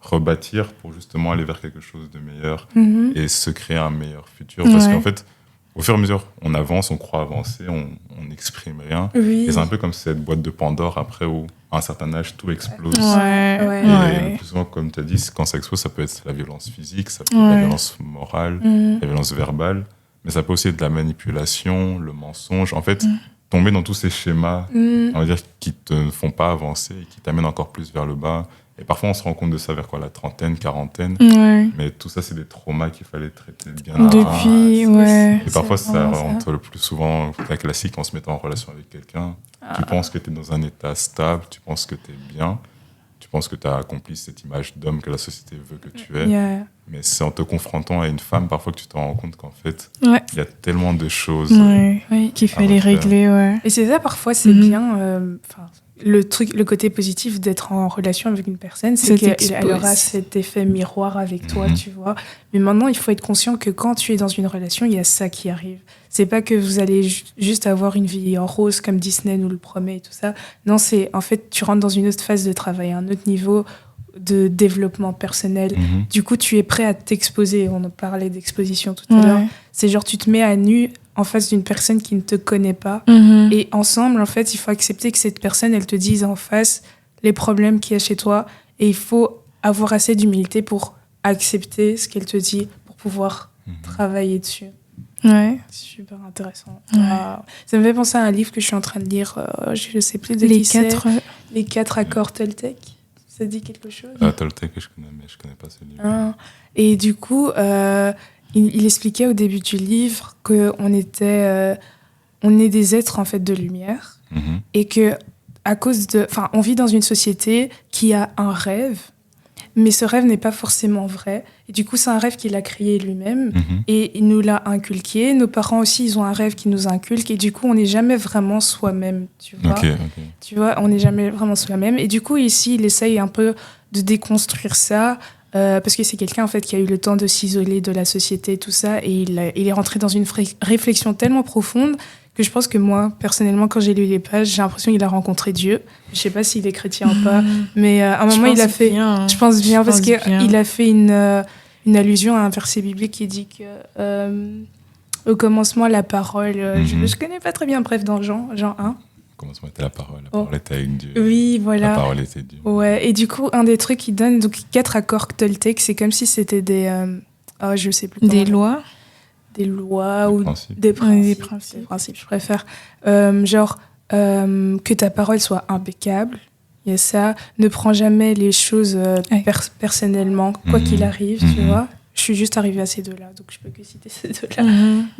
rebâtir pour justement aller vers quelque chose de meilleur et se créer un meilleur futur. Parce qu'en fait, au fur et à mesure, on avance, on croit avancer, on n'exprime rien. Et c'est un peu comme cette boîte de Pandore après où, à un certain âge, tout explose. Et le plus souvent, comme tu as dit, quand ça explose, ça peut être la violence physique, ça peut être la violence morale, la violence verbale, mais ça peut aussi être la manipulation, le mensonge. En fait, tomber dans tous ces schémas, on va dire, qui te font pas avancer et qui t'amènent encore plus vers le bas. Et parfois, on se rend compte de ça vers la trentaine, quarantaine. Mais tout ça, c'est des traumas qu'il fallait traiter bien avant. Et parfois, ça rentre le plus souvent, la classique, en se mettant en relation avec quelqu'un. Tu penses que tu es dans un état stable, tu penses que tu es bien, tu penses que tu as accompli cette image d'homme que la société veut que tu aies. Mais c'est en te confrontant à une femme, parfois, que tu te rends compte qu'en fait, il y a tellement de choses qu'il fallait régler. Et c'est ça, parfois, c'est bien... le côté positif d'être en relation avec une personne, c'est qu'elle aura cet effet miroir avec toi, tu vois. Mais maintenant, il faut être conscient que quand tu es dans une relation, il y a ça qui arrive. C'est pas que vous allez juste avoir une vie en rose comme Disney nous le promet et tout ça. Non, c'est en fait, tu rentres dans une autre phase de travail, un autre niveau de développement personnel. Du coup, tu es prêt à t'exposer. On en parlait d'exposition tout à l'heure. C'est genre, tu te mets à nu en face d'une personne qui ne te connaît pas. Et ensemble, en fait, il faut accepter que cette personne, elle te dise en face les problèmes qu'il y a chez toi. Et il faut avoir assez d'humilité pour accepter ce qu'elle te dit, pour pouvoir travailler dessus. Ouais. Super intéressant. Ouais. Waouh. Ça me fait penser à un livre que je suis en train de lire. Je ne sais plus de Les qui c'est. 4. Les 4 accords Toltec. Ça dit quelque chose? Toltec, je connais, mais je connais pas ce livre. Ah. Et du coup, il expliquait au début du livre qu'on on est des êtres en fait de lumière Mhm. et que on vit dans une société qui a un rêve, mais ce rêve n'est pas forcément vrai. Et du coup, c'est un rêve qu'il a créé lui-même Mhm. et il nous l'a inculqué. Nos parents aussi, ils ont un rêve qui nous inculque et du coup, on n'est jamais vraiment soi-même, tu vois. Ok, ok. Tu vois, on n'est jamais vraiment soi-même. Et du coup, ici, il essaye un peu de déconstruire ça, parce que c'est quelqu'un, en fait, qui a eu le temps de s'isoler de la société et tout ça, et il est rentré dans une réflexion tellement profonde que je pense que moi, personnellement, quand j'ai lu les pages, j'ai l'impression qu'il a rencontré Dieu. Je sais pas s'il est chrétien ou pas, mais à un moment, il a fait... Je pense bien, parce qu'il a fait une allusion à un verset biblique qui dit que... au commencement, la parole... je connais pas très bien, bref, dans Jean 1. Commencement était la parole était avec Dieu. Oui, voilà. La parole était Dieu. Ouais, et du coup, un des trucs qu'il donne, donc 4 accords Toltec, c'est comme si c'était des... je sais plus. Des lois. Des lois ou Principes. des principes. Des Des principes, je préfère. Que ta parole soit impeccable. Il y a ça. Ne prends jamais les choses personnellement, quoi qu'il arrive, tu vois. Je suis juste arrivée à ces deux-là, donc je peux que citer ces deux-là.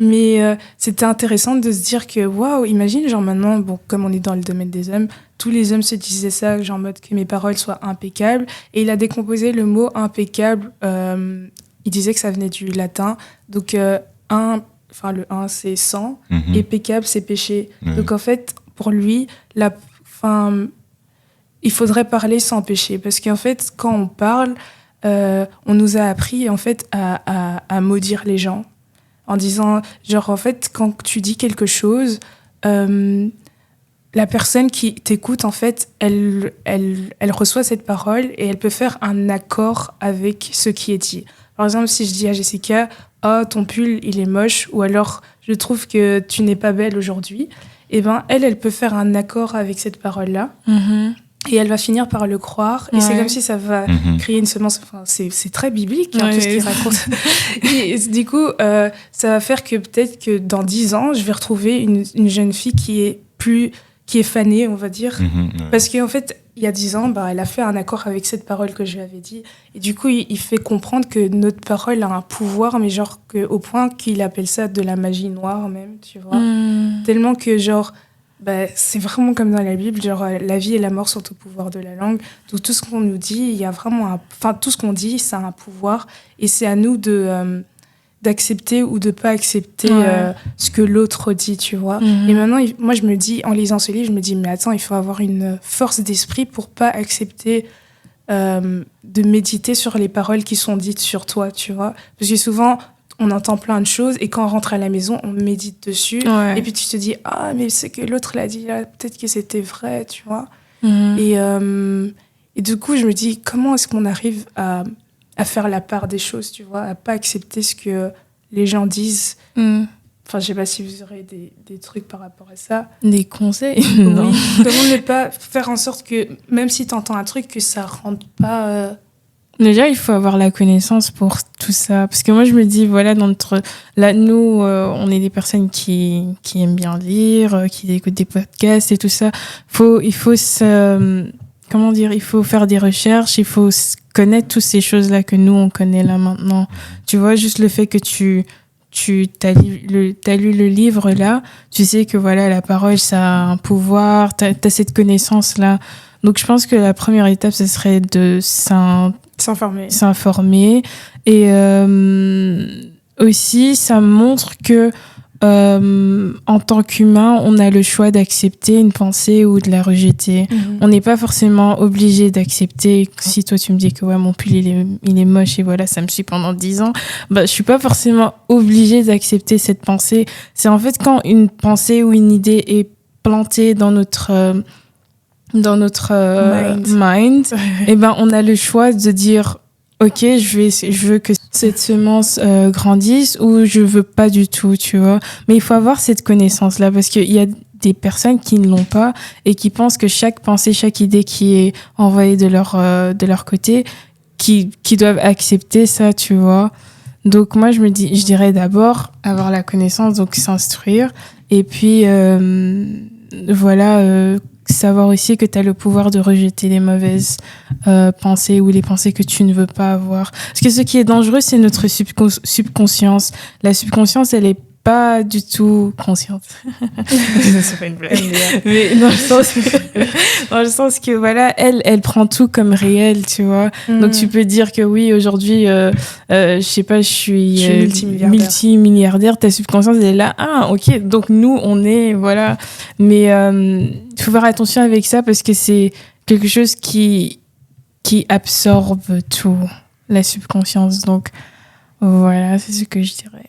Mais c'était intéressant de se dire que, waouh, imagine, genre maintenant, bon, comme on est dans le domaine des hommes, tous les hommes se disaient ça, genre en mode que mes paroles soient impeccables. Et il a décomposé le mot impeccable. Il disait que ça venait du latin. Donc, le 1, c'est sans, et peccable, c'est péché. Donc, en fait, pour lui, il faudrait parler sans péché. Parce qu'en fait, quand on parle, on nous a appris en fait à maudire les gens en disant genre en fait quand tu dis quelque chose la personne qui t'écoute en fait elle reçoit cette parole et elle peut faire un accord avec ce qui est dit. Par exemple, si je dis à Jessica ton pull il est moche, ou alors je trouve que tu n'es pas belle aujourd'hui, et ben elle peut faire un accord avec cette parole là. Et elle va finir par le croire. Et c'est comme si ça va créer une semence. Enfin, c'est très biblique, tout ce qu'il raconte. Et du coup, ça va faire que peut-être que dans 10 ans, je vais retrouver une jeune fille qui est fanée, on va dire. Parce qu'en fait, il y a 10 ans, elle a fait un accord avec cette parole que je lui avais dit. Et du coup, il fait comprendre que notre parole a un pouvoir, mais genre au point qu'il appelle ça de la magie noire même, tu vois. Tellement que genre... c'est vraiment comme dans la Bible, genre la vie et la mort sont au pouvoir de la langue. Donc tout ce qu'on nous dit, il y a vraiment tout ce qu'on dit, ça a un pouvoir, et c'est à nous d'accepter ou de pas accepter ce que l'autre dit, tu vois. Et maintenant, moi je me dis, en lisant ce livre, je me dis mais attends, il faut avoir une force d'esprit pour pas accepter de méditer sur les paroles qui sont dites sur toi, tu vois. Parce que souvent on entend plein de choses, et quand on rentre à la maison, on médite dessus. Et puis tu te dis, mais c'est que l'autre l'a dit là, peut-être que c'était vrai, tu vois. Et du coup, je me dis, comment est-ce qu'on arrive à faire la part des choses, tu vois, à pas accepter ce que les gens disent. Enfin, je sais pas si vous aurez des trucs par rapport à ça. Des conseils? Non. Comment ne pas faire en sorte que, même si tu entends un truc, que ça rentre pas... Déjà, il faut avoir la connaissance pour tout ça. Parce que moi, je me dis, voilà, là, nous, on est des personnes qui aiment bien lire, qui écoutent des podcasts et tout ça. Il faut il faut faire des recherches, il faut connaître toutes ces choses-là que nous, on connaît là maintenant. Tu vois, juste le fait que t'as lu le livre là, tu sais que voilà, la parole, ça a un pouvoir, t'as cette connaissance-là. Donc, je pense que la première étape, ce serait de s'informer. Et aussi, ça montre que en tant qu'humain, on a le choix d'accepter une pensée ou de la rejeter. On n'est pas forcément obligé d'accepter. Si toi, tu me dis que mon pull, il est moche et voilà, ça me suit pendant 10 ans, je suis pas forcément obligée d'accepter cette pensée. C'est en fait quand une pensée ou une idée est plantée dans notre mind, et on a le choix de dire ok, je veux que cette semence grandisse, ou je veux pas du tout, tu vois. Mais il faut avoir cette connaissance là, parce qu'il y a des personnes qui ne l'ont pas et qui pensent que chaque pensée, chaque idée qui est envoyée de leur côté, qui doivent accepter ça, tu vois. Donc moi, je dirais d'abord avoir la connaissance, donc s'instruire. Et puis, savoir aussi que tu as le pouvoir de rejeter les mauvaises pensées ou les pensées que tu ne veux pas avoir. Parce que ce qui est dangereux, c'est notre subconscience. La subconscience, elle est pas du tout consciente. C'est pas une blague. Mais dans le sens que voilà, elle prend tout comme réel, tu vois. Donc tu peux dire que oui, aujourd'hui, je sais pas, je suis multimilliardaire. Ta subconscience, elle est là. Ah, ok. Donc nous, on est, voilà. Mais il faut faire attention avec ça parce que c'est quelque chose qui absorbe tout, la subconscience. Donc voilà, c'est ce que je dirais.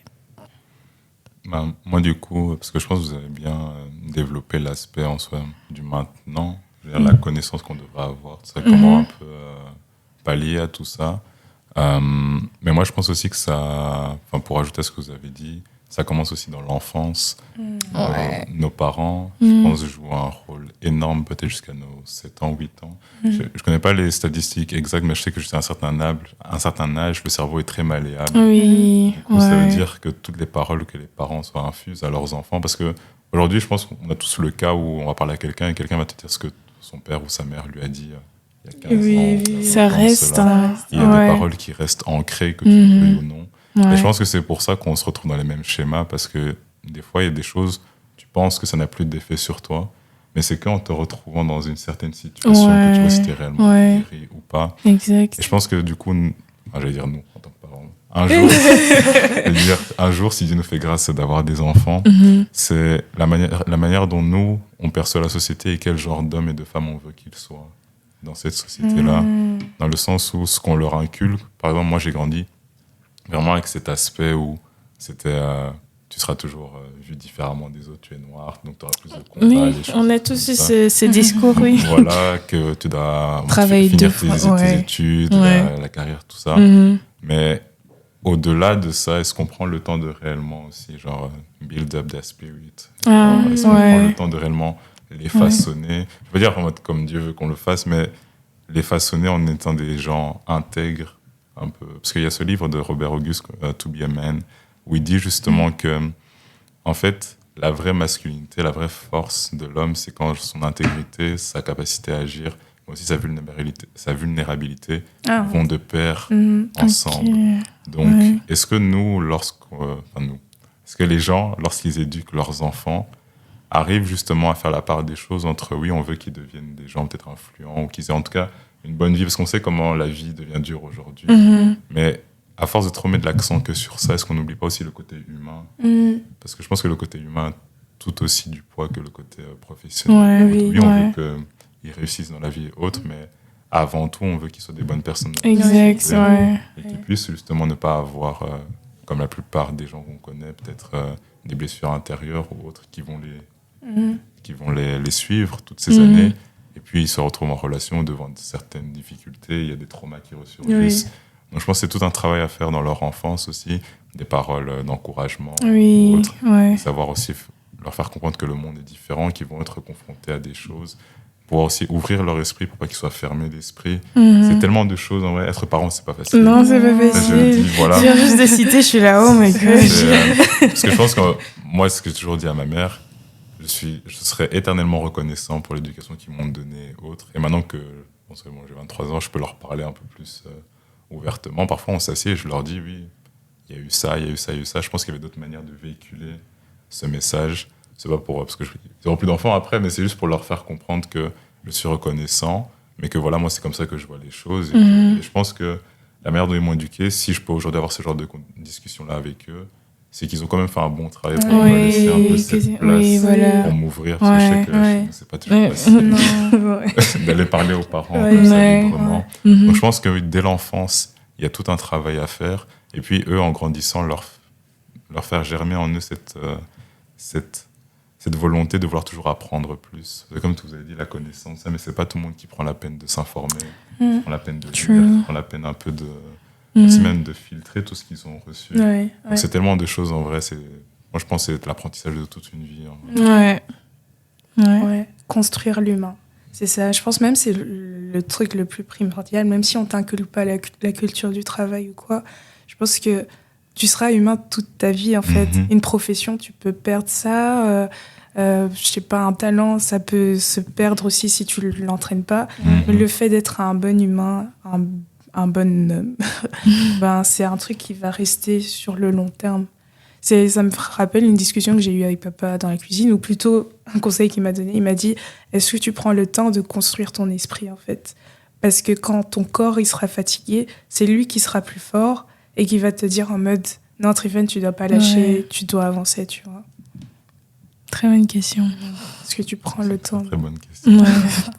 Ben, moi, du coup, parce que je pense que vous avez bien développé l'aspect en soi du maintenant, la connaissance qu'on devrait avoir, c'est comment un peu pallier à tout ça. Mais moi, je pense aussi que ça, pour ajouter à ce que vous avez dit, ça commence aussi dans l'enfance. Nos parents, je pense, jouent un rôle énorme, peut-être jusqu'à nos 7 ans, 8 ans. Je ne connais pas les statistiques exactes, mais je sais que jusqu'à un certain âge, le cerveau est très malléable. Oui. Du coup, ça veut dire que toutes les paroles que les parents soient infusent à leurs enfants, parce que aujourd'hui, je pense qu'on a tous le cas où on va parler à quelqu'un et quelqu'un va te dire ce que son père ou sa mère lui a dit il y a 15 ans. Ça reste. Il y a des paroles qui restent ancrées, que tu le veuilles ou non. Et je pense que c'est pour ça qu'on se retrouve dans les mêmes schémas, parce que des fois, il y a des choses, tu penses que ça n'a plus d'effet sur toi, mais c'est qu'en te retrouvant dans une certaine situation que tu vois si t'es réellement guéri ou pas. Exact. Et je pense que du coup, j'allais dire nous, en tant que parents, un jour, si Dieu nous fait grâce d'avoir des enfants, c'est la manière dont nous, on perçoit la société et quel genre d'hommes et de femmes on veut qu'ils soient dans cette société-là. Dans le sens où ce qu'on leur inculque, par exemple, moi j'ai grandi vraiment avec cet aspect où c'était tu seras toujours vu différemment des autres, tu es noir, donc tu auras plus de combats. Oui, on a tous eu ce discours, oui. Voilà, que tu dois finir tes études, la carrière, tout ça. Mais au-delà de ça, est-ce qu'on prend le temps de réellement aussi, genre, build up their spirit? Est-ce qu'on prend le temps de réellement les façonner? Je veux dire en mode comme Dieu veut qu'on le fasse, mais les façonner en étant des gens intègres, un peu. Parce qu'il y a ce livre de Robert Auguste, To Be a Man, où il dit justement que, en fait, la vraie masculinité, la vraie force de l'homme, c'est quand son intégrité, sa capacité à agir, mais aussi sa vulnérabilité vont de pair ensemble. Okay. Donc, est-ce que nous, est-ce que les gens, lorsqu'ils éduquent leurs enfants, arrivent justement à faire la part des choses entre, oui, on veut qu'ils deviennent des gens peut-être influents, ou qu'ils aient en tout cas une bonne vie, parce qu'on sait comment la vie devient dure aujourd'hui. Mais à force de trop mettre l'accent que sur ça, est-ce qu'on n'oublie pas aussi le côté humain? Parce que je pense que le côté humain a tout aussi du poids que le côté professionnel. Oui, on veut qu'ils réussissent dans la vie et autres, mais avant tout, on veut qu'ils soient des bonnes personnes. Exact, et qu'ils puissent justement ne pas avoir, comme la plupart des gens qu'on connaît, peut-être des blessures intérieures ou autres qui vont les suivre toutes ces années. Et puis, ils se retrouvent en relation devant certaines difficultés. Il y a des traumas qui ressurgissent. Donc, je pense que c'est tout un travail à faire dans leur enfance aussi, des paroles d'encouragement ou autres. Savoir aussi leur faire comprendre que le monde est différent, qu'ils vont être confrontés à des choses. Pouvoir aussi ouvrir leur esprit pour pas qu'ils soient fermés d'esprit. C'est tellement de choses, en vrai. Être parent, c'est pas facile. Non, c'est pas facile. Je viens juste de citer, je suis là, oh my God. Parce que je pense que moi, ce que j'ai toujours dit à ma mère, je serais éternellement reconnaissant pour l'éducation qu'ils m'ont donnée et autres. Et maintenant que j'ai 23 ans, je peux leur parler un peu plus ouvertement. Parfois, on s'assied et je leur dis, oui, il y a eu ça, il y a eu ça, il y a eu ça. Je pense qu'il y avait d'autres manières de véhiculer ce message. C'est pas parce que ils n'auront plus d'enfants après, mais c'est juste pour leur faire comprendre que je suis reconnaissant, mais que voilà, moi, c'est comme ça que je vois les choses. Et je pense que la manière dont ils m'ont éduqué, si je peux aujourd'hui avoir ce genre de discussion-là avec eux, c'est qu'ils ont quand même fait un bon travail pour me laisser un peu cette place pour m'ouvrir, parce que je sais que c'est pas toujours facile d'aller parler aux parents comme ça librement. Donc je pense que dès l'enfance, il y a tout un travail à faire, et puis eux, en grandissant, leur faire germer en eux cette volonté de vouloir toujours apprendre plus. C'est comme vous avez dit, la connaissance, mais c'est pas tout le monde qui prend la peine de s'informer, qui prend la peine de lire, qui prend la peine un peu aussi même de filtrer tout ce qu'ils ont reçu. Donc c'est tellement de choses en vrai. Moi je pense que c'est l'apprentissage de toute une vie. Construire l'humain. C'est ça. Je pense même que c'est le truc le plus primordial, même si on t'inculque pas la culture du travail ou quoi. Je pense que tu seras humain toute ta vie, en fait. Mhm. Une profession, tu peux perdre ça. Je sais pas, un talent, ça peut se perdre aussi si tu l'entraînes pas. Mais le fait d'être un bon humain, un bon homme, ben, c'est un truc qui va rester sur le long terme. Ça me rappelle une discussion que j'ai eue avec papa dans la cuisine, ou plutôt un conseil qu'il m'a donné. Il m'a dit, est-ce que tu prends le temps de construire ton esprit, en fait? Parce que quand ton corps il sera fatigué, c'est lui qui sera plus fort et qui va te dire en mode, non, Triven, tu dois pas lâcher, tu dois avancer, tu vois. Très bonne question. Est-ce que tu prends le temps? Très bonne question. Ouais,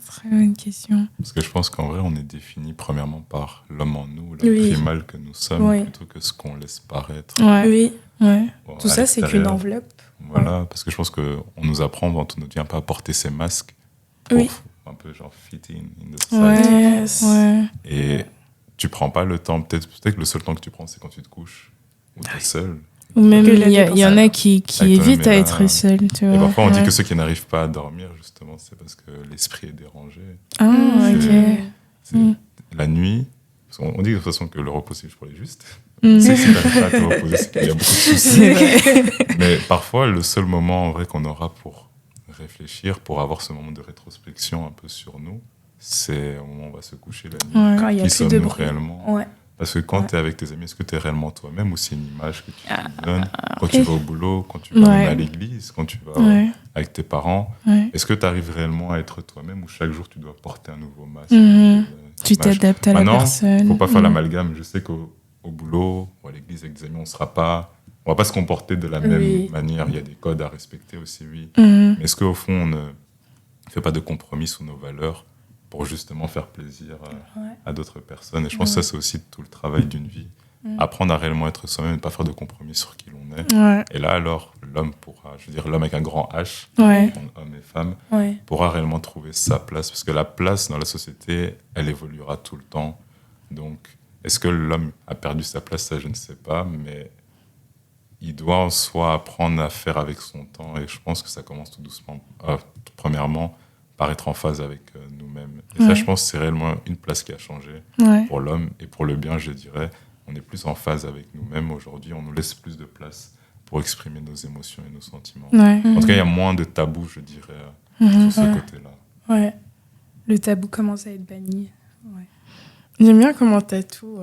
très bonne question. Parce que je pense qu'en vrai, on est défini premièrement par l'homme en nous, l'homme Oui. primal que nous sommes, Oui. plutôt que ce qu'on laisse paraître. Ouais. Oui, Ouais. Bon, tout à ça, c'est qu'une l'extérieur. enveloppe. Voilà, parce que je pense qu'on nous apprend dans toute notre vie un peu à porter ces masques pour Oui. un peu genre fit in the society. Ouais. Yes. Ouais. Et tu prends pas le temps, peut-être que le seul temps que tu prends, c'est quand tu te couches ou t'es seul. Ou même, Que la il y en a qui Avec toi-même évitent est à là. être seuls, tu vois. Et parfois, on dit Ouais. que ceux qui n'arrivent pas à dormir, justement, c'est parce que l'esprit est dérangé. Ah, C'est- ok. C'est Mm. la nuit. Parce qu'on dit de toute façon que le repos, c'est juste pour les justes. Mm. C'est que si t'arrives pas à te reposer, c'est qu'il y a beaucoup de soucis. C'est vrai. Mais parfois, le seul moment en vrai qu'on aura pour réfléchir, pour avoir ce moment de rétrospection un peu sur nous, c'est au moment où on va se coucher la nuit. Ouais. Quand il y a Qui plus de sommes-nous bruit. réellement? Ouais. Parce que quand Ouais. tu es avec tes amis, est-ce que tu es réellement toi-même ou c'est une image que tu Ah, te donnes? Quand ok. tu vas au boulot, quand tu vas Ouais. même à l'église, quand tu vas Ouais. avec tes parents, Ouais. est-ce que tu arrives réellement à être toi-même ou chaque jour tu dois porter un nouveau masque? Mhm. Tu Image. t'adaptes à la Maintenant, personne. faut pas faire Mhm. l'amalgame. Je sais qu'au boulot ou à l'église avec des amis, on va pas se comporter de la même Oui. manière. Il y a des codes à respecter aussi, oui. Mhm. Mais est-ce qu'au fond, on ne fait pas de compromis sur nos valeurs pour justement faire plaisir Ouais. à d'autres personnes? Et je pense que ça, c'est aussi tout le travail d'une vie. Apprendre à réellement être soi-même et ne pas faire de compromis sur qui l'on est. Ouais. Et là, alors, l'homme pourra, je veux dire, l'homme avec un grand H, Ouais. homme et femme, Ouais. pourra réellement trouver sa place. Parce que la place dans la société, elle évoluera tout le temps. Donc, est-ce que l'homme a perdu sa place? Ça, je ne sais pas. Mais il doit en soi apprendre à faire avec son temps. Et je pense que ça commence tout doucement. Premièrement, par être en phase avec nous-mêmes. Et ça, Ouais. je pense que c'est réellement une place qui a changé Ouais. pour l'homme. Et pour le bien, je dirais, on est plus en phase avec nous-mêmes aujourd'hui. On nous laisse plus de place pour exprimer nos émotions et nos sentiments. Ouais. En tout cas, il y a moins de tabous, je dirais, Mhm. sur ce Ouais. côté-là. Ouais. Le tabou commence à être banni. Ouais. J'aime bien comment t'as tout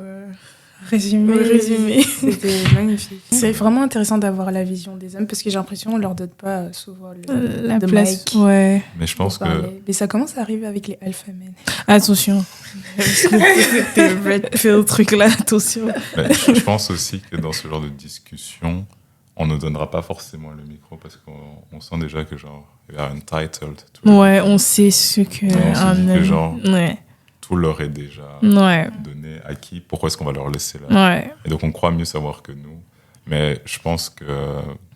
Résumé. résumé. C'était magnifique. C'est vraiment intéressant d'avoir la vision des hommes parce que j'ai l'impression qu'on leur donne pas souvent La de place. mic Ouais. Mais je pour pense que parler. Mais ça commence à arriver avec les alpha men. Attention. C'était red pill truc là, attention. je pense aussi que dans ce genre de discussion, on ne donnera pas forcément le micro parce qu'on sent déjà que genre, we are entitled. Ouais, on sait ce que on se dit que homme- genre, Ouais. tout leur est déjà Ouais. donné, acquis. Pourquoi est-ce qu'on va leur laisser là? Ouais. Et donc on croit mieux savoir que nous. Mais je pense que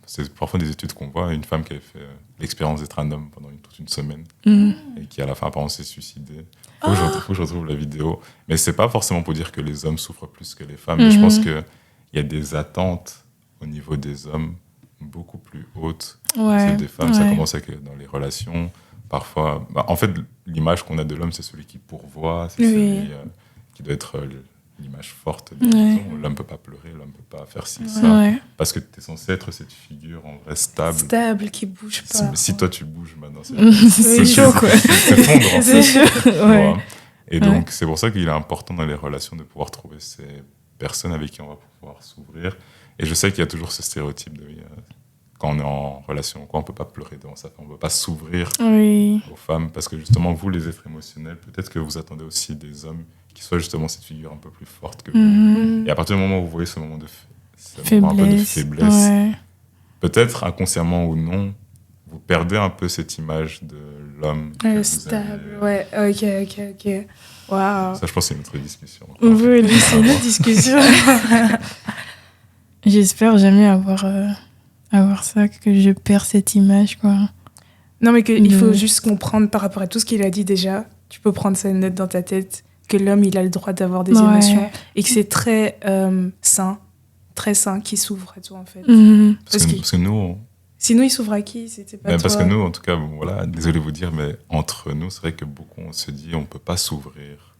c'est parfois des études qu'on voit, une femme qui avait fait l'expérience d'être un homme pendant toute une semaine Mhm. et qui à la fin apparemment s'est suicidée. Faut que je retrouve la vidéo. Mais c'est pas forcément pour dire que les hommes souffrent plus que les femmes. Mais je pense qu'il y a des attentes au niveau des hommes beaucoup plus hautes que Ouais. celles des femmes. Ça Ouais. commence avec dans les relations. Parfois, en fait, l'image qu'on a de l'homme, c'est celui qui pourvoit, c'est Oui. celui qui doit être l'image forte de la Ouais. maison. L'homme peut pas pleurer, l'homme peut pas faire ci, ça. Ouais. Parce que tu es censé être cette figure en vrai stable. Stable, qui bouge pas. Mais si toi tu bouges maintenant, C'est chaud, quoi. C'est fondre, en C'est fait, chaud. tu Ouais. vois. Et donc, c'est pour ça qu'il est important dans les relations de pouvoir trouver ces personnes avec qui on va pouvoir s'ouvrir. Et je sais qu'il y a toujours ce stéréotype de quand on est en relation, on ne peut pas pleurer devant sa femme, on ne peut pas s'ouvrir Oui. aux femmes. Parce que justement, vous, les êtres émotionnels, peut-être que vous attendez aussi des hommes qui soient justement cette figure un peu plus forte que vous. Mhm. Et à partir du moment où vous voyez ce moment ce moment un peu de faiblesse, Ouais. peut-être inconsciemment ou non, vous perdez un peu cette image de l'homme. que vous Stable, avez. ouais. Ok. Waouh. Ça, je pense que c'est une autre discussion. Oui, c'est une autre discussion. J'espère jamais avoir ça, que je perds cette image, quoi. Non, mais il De- faut juste comprendre par rapport à tout ce qu'il a dit déjà. Tu peux prendre ça une note dans ta tête que l'homme, il a le droit d'avoir des Ouais. émotions et que c'est très sain qu'il s'ouvre à toi, en fait. Mhm. Parce Parce que, parce que nous, Sinon, il s'ouvre à qui? C'était pas parce toi. que nous, en tout cas, bon, voilà, désolé de vous dire, mais entre nous, c'est vrai que beaucoup, on se dit, on peut pas s'ouvrir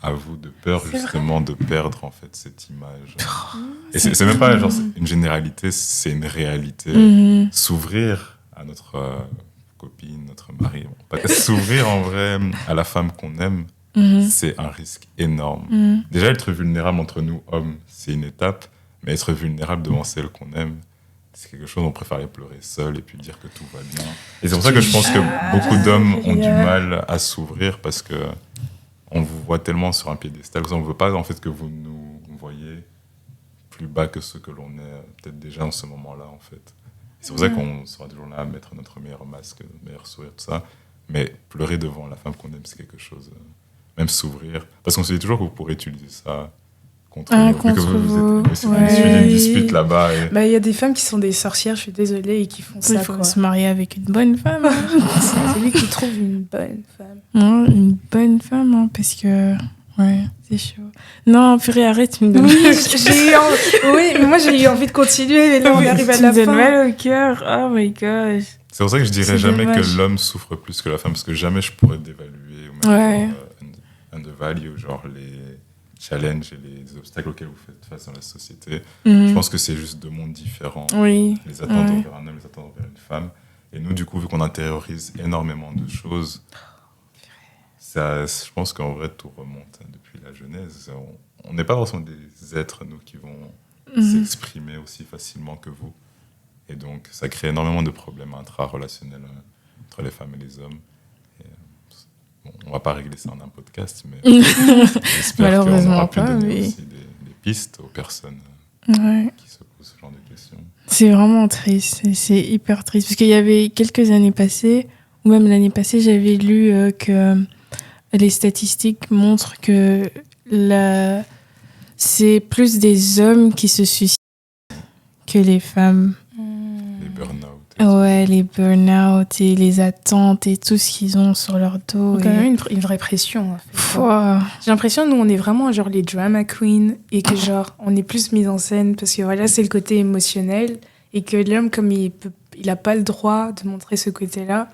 à vous de peur C'est justement de perdre en fait cette image. Et c'est même pas genre une généralité, c'est une réalité. Mhm. S'ouvrir à notre copine, notre mari, bon, s'ouvrir en vrai à la femme qu'on aime, Mhm. c'est un risque énorme. Mhm. Déjà, être vulnérable entre nous, hommes, c'est une étape, mais être vulnérable devant celle qu'on aime, c'est quelque chose, on préfère aller pleurer seul et puis dire que tout va bien. Et c'est pour ça que je pense que beaucoup d'hommes ont du mal à s'ouvrir parce que on vous voit tellement sur un piédestal. On ne veut pas en fait que vous nous voyez plus bas que ce que l'on est peut-être déjà en ce moment-là en fait. Et c'est pour ça qu'on sera toujours là à mettre notre meilleur masque, notre meilleur sourire, tout ça. Mais pleurer devant la femme qu'on aime, c'est quelque chose. Même s'ouvrir. Parce qu'on se dit toujours que vous pourrez utiliser ça contre nous. Contre Vu que vous. vous êtes Ouais. issus d'une dispute là-bas. Et... Bah, il y a des femmes qui sont des sorcières, je suis désolée, et qui font Il ça, faut quoi. se marier avec une bonne femme. C'est lui qui trouve une bonne femme. Non, une bonne femme, hein, parce que... Ouais, c'est chaud. Non, purée, arrête, tu me donnes... Oui, mais moi j'ai eu envie de continuer, mais là on arrive à tu la me donnes fin. mal au cœur. Oh my gosh. C'est pour ça que je dirais C'est jamais dommage. que l'homme souffre plus que la femme, parce que jamais je pourrais dévaluer ou même Ouais. genre, undervalue, genre les challenges et les obstacles auxquels vous faites face dans la société. Mhm. Je pense que c'est juste deux mondes différents. Oui. Les attentes Ouais. envers un homme, les attentes envers une femme. Et nous, du coup, vu qu'on intériorise énormément de choses, ça, je pense qu'en vrai, tout remonte depuis la Genèse. On n'est pas forcément des êtres, nous, qui vont Mhm. s'exprimer aussi facilement que vous. Et donc, ça crée énormément de problèmes intra-relationnels entre les femmes et les hommes. Et, bon, on va pas régler ça en un podcast, mais j'espère qu'on Malheureusement aura pu pas, donner mais- aussi des pistes aux personnes Ouais. qui se posent ce genre de questions. C'est vraiment triste, c'est hyper triste. Parce qu'il y avait quelques années passées, ou même l'année passée, j'avais lu que les statistiques montrent que c'est plus des hommes qui se suicident que les femmes. Les burn-out. Ouais, les burn-out et les attentes et tout ce qu'ils ont sur leur dos. Donc, et- quand même une vraie pression. En fait. Pouah. J'ai l'impression nous on est vraiment genre les drama queens et que genre on est plus mis en scène parce que voilà c'est le côté émotionnel et que l'homme comme il a pas le droit de montrer ce côté-là,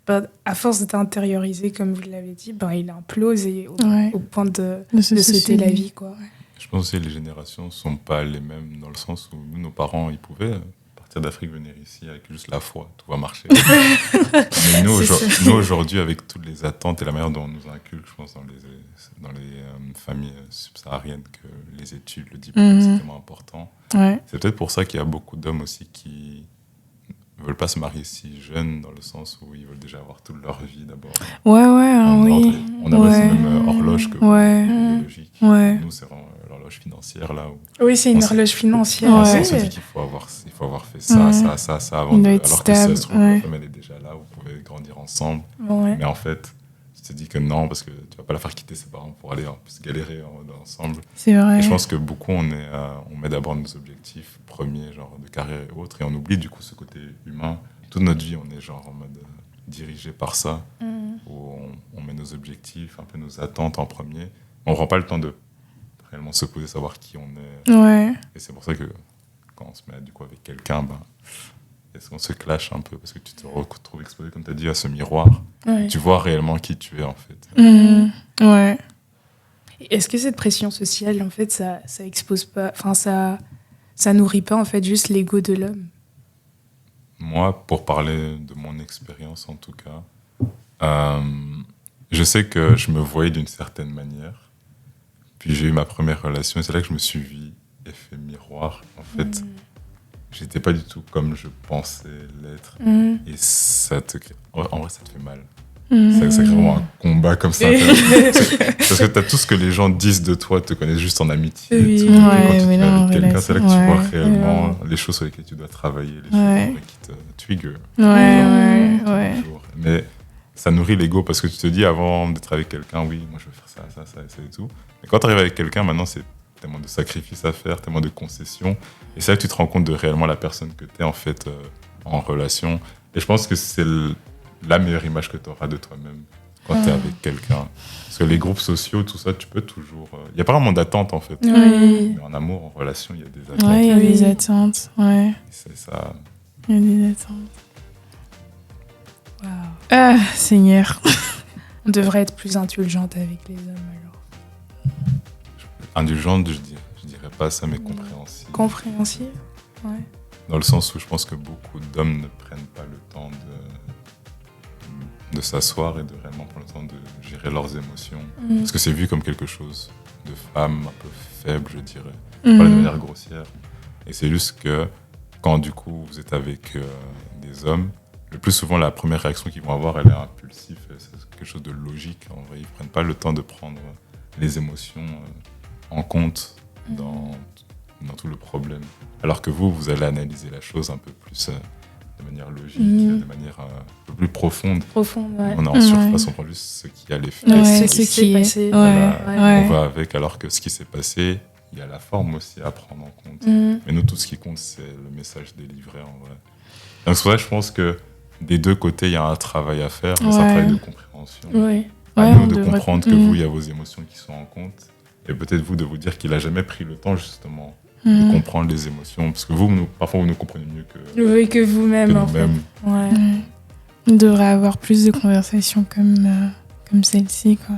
bah, à force d'être intériorisé comme vous l'avez dit, bah, il implose et Ouais. au point de Se sauter suicider. la vie quoi. Je pense aussi que les générations ne sont pas les mêmes dans le sens où nous, nos parents, ils pouvaient partir d'Afrique, venir ici avec juste la foi, tout va marcher. Mais nous, C'est ça. nous, aujourd'hui, avec toutes les attentes et la manière dont on nous inculque, je pense, dans les familles subsahariennes, que les études, le diplôme, c'est tellement important. Ouais. C'est peut-être pour ça qu'il y a beaucoup d'hommes aussi qui ne veulent pas se marier si jeunes, dans le sens où ils veulent déjà avoir toute leur vie d'abord. Ouais, hein, En oui. ordre. On a aussi Ouais. la même horloge que Ouais. biologique. Ouais. Nous, c'est vraiment l'horloge financière, là, où Oui c'est une On s'est- horloge financière. Ouais. on Oui. se dit qu'il faut avoir fait ça, Ouais. ça avant Il doit de... être Alors que si ça stable, se trouve, ouais. la femme, elle est déjà là, vous pouvez grandir ensemble. Ouais. Mais en fait, tu te dis que non, parce que tu vas pas la faire quitter ses parents pour aller se galérer ensemble. C'est vrai. Et je pense que beaucoup, on met d'abord nos objectifs premiers, genre de carrière et autres, et on oublie du coup ce côté humain. Toute notre vie, on est genre en mode dirigé par ça, où on met nos objectifs, un peu nos attentes en premier. On prend pas le temps de réellement se poser, savoir qui on est. Ouais. Et c'est pour ça que quand on se met du coup avec quelqu'un, est-ce qu'on se clash un peu parce que tu te retrouves exposé, comme tu as dit, à ce miroir. Ouais. Tu vois réellement qui tu es en fait. Mhm. Ouais. Est-ce que cette pression sociale en fait ça expose pas, enfin ça nourrit pas en fait juste l'ego de l'homme? Moi, pour parler de mon expérience en tout cas, je sais que je me voyais d'une certaine manière. Puis j'ai eu ma première relation et c'est là que je me suis vu effet miroir. En fait, j'étais pas du tout comme je pensais l'être. Et ça te crée... En vrai, ça te fait mal. Mhm. Ça crée vraiment un combat comme ça. Parce que t'as tout ce que les gens disent de toi, te connaissent juste en amitié. Oui. Et tout. Ouais, Et quand tu mais te mets non, en avec quelqu'un, c'est là que tu relation, vois ouais. réellement les choses sur lesquelles tu dois travailler, les choses Ouais. en vrai qui te trigger. Ouais. Toujours. Mais ça nourrit l'ego parce que tu te dis avant d'être avec quelqu'un, oui, moi je veux faire ça et tout. Mais quand tu arrives avec quelqu'un, maintenant c'est tellement de sacrifices à faire, tellement de concessions. Et c'est là que tu te rends compte de réellement la personne que tu es en fait en relation. Et je pense que c'est la meilleure image que tu auras de toi-même quand tu es avec quelqu'un. Parce que les groupes sociaux, tout ça, tu peux toujours... Il n'y a pas vraiment d'attente en fait. Oui. Mais en amour, en relation, il y a des attentes. Ouais, il y a Oui. des attentes. Ouais. Et c'est ça. Il y a des attentes. Wow. Ah, Seigneur. On devrait être plus indulgente avec les hommes alors. Indulgente, je dirais pas ça, mais compréhensive. Compréhensive. Ouais. Dans le sens où je pense que beaucoup d'hommes ne prennent pas le temps de s'asseoir et de vraiment prendre le temps de gérer leurs émotions. Parce que c'est vu comme quelque chose de femme, un peu faible, je dirais. Pas de manière grossière. Et c'est juste que quand du coup vous êtes avec des hommes, le plus souvent la première réaction qu'ils vont avoir, elle est impulsive. C'est quelque chose de logique. En vrai, ils prennent pas le temps de prendre les émotions en compte dans tout le problème. Alors que vous allez analyser la chose un peu plus de manière logique, de manière un peu plus profonde. Profonde, ouais. On est en surface, on prend juste ce qui allait faire. Ouais, ce qui s'est passé. Voilà, Ouais. on va avec, alors que ce qui s'est passé, il y a la forme aussi à prendre en compte. Mais nous, tout ce qui compte, c'est le message délivré en vrai. Donc c'est vrai, je pense que des deux côtés, il y a un travail à faire, mais c'est un travail de compréhension. Oui. À Ouais, nous on de devrait- comprendre que vous, il y a vos émotions qui sont en compte. Et peut-être vous de vous dire qu'il n'a jamais pris le temps justement de comprendre les émotions. Parce que parfois, vous nous comprenez mieux que Oui, que vous-même, en fait. nous-mêmes. Ouais. On devrait avoir plus de conversations comme celle-ci, quoi.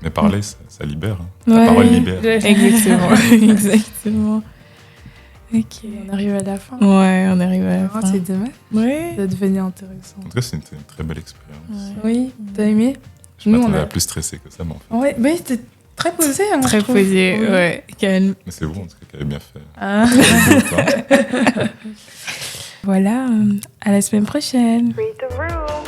Mais parler, ça libère. Hein. Ouais. La parole libère. Exactement. Exactement. Ok. On arrive à la fin. Ouais, on arrive à la Ah, fin. c'est dommage. Ouais. Ça devenait intéressant. En tout cas, c'était une très belle expérience. Oui, t'as aimé? Je Nous, m'attendais on a- à plus stressé que ça, mais en fait. Ouais, mais c'était très posé. Hein, Très je trouve. posé, Oui. ouais. Calme. Mais c'est vous, en tout cas, qui avez bien fait. Ah. Voilà, à la semaine prochaine. Read the room.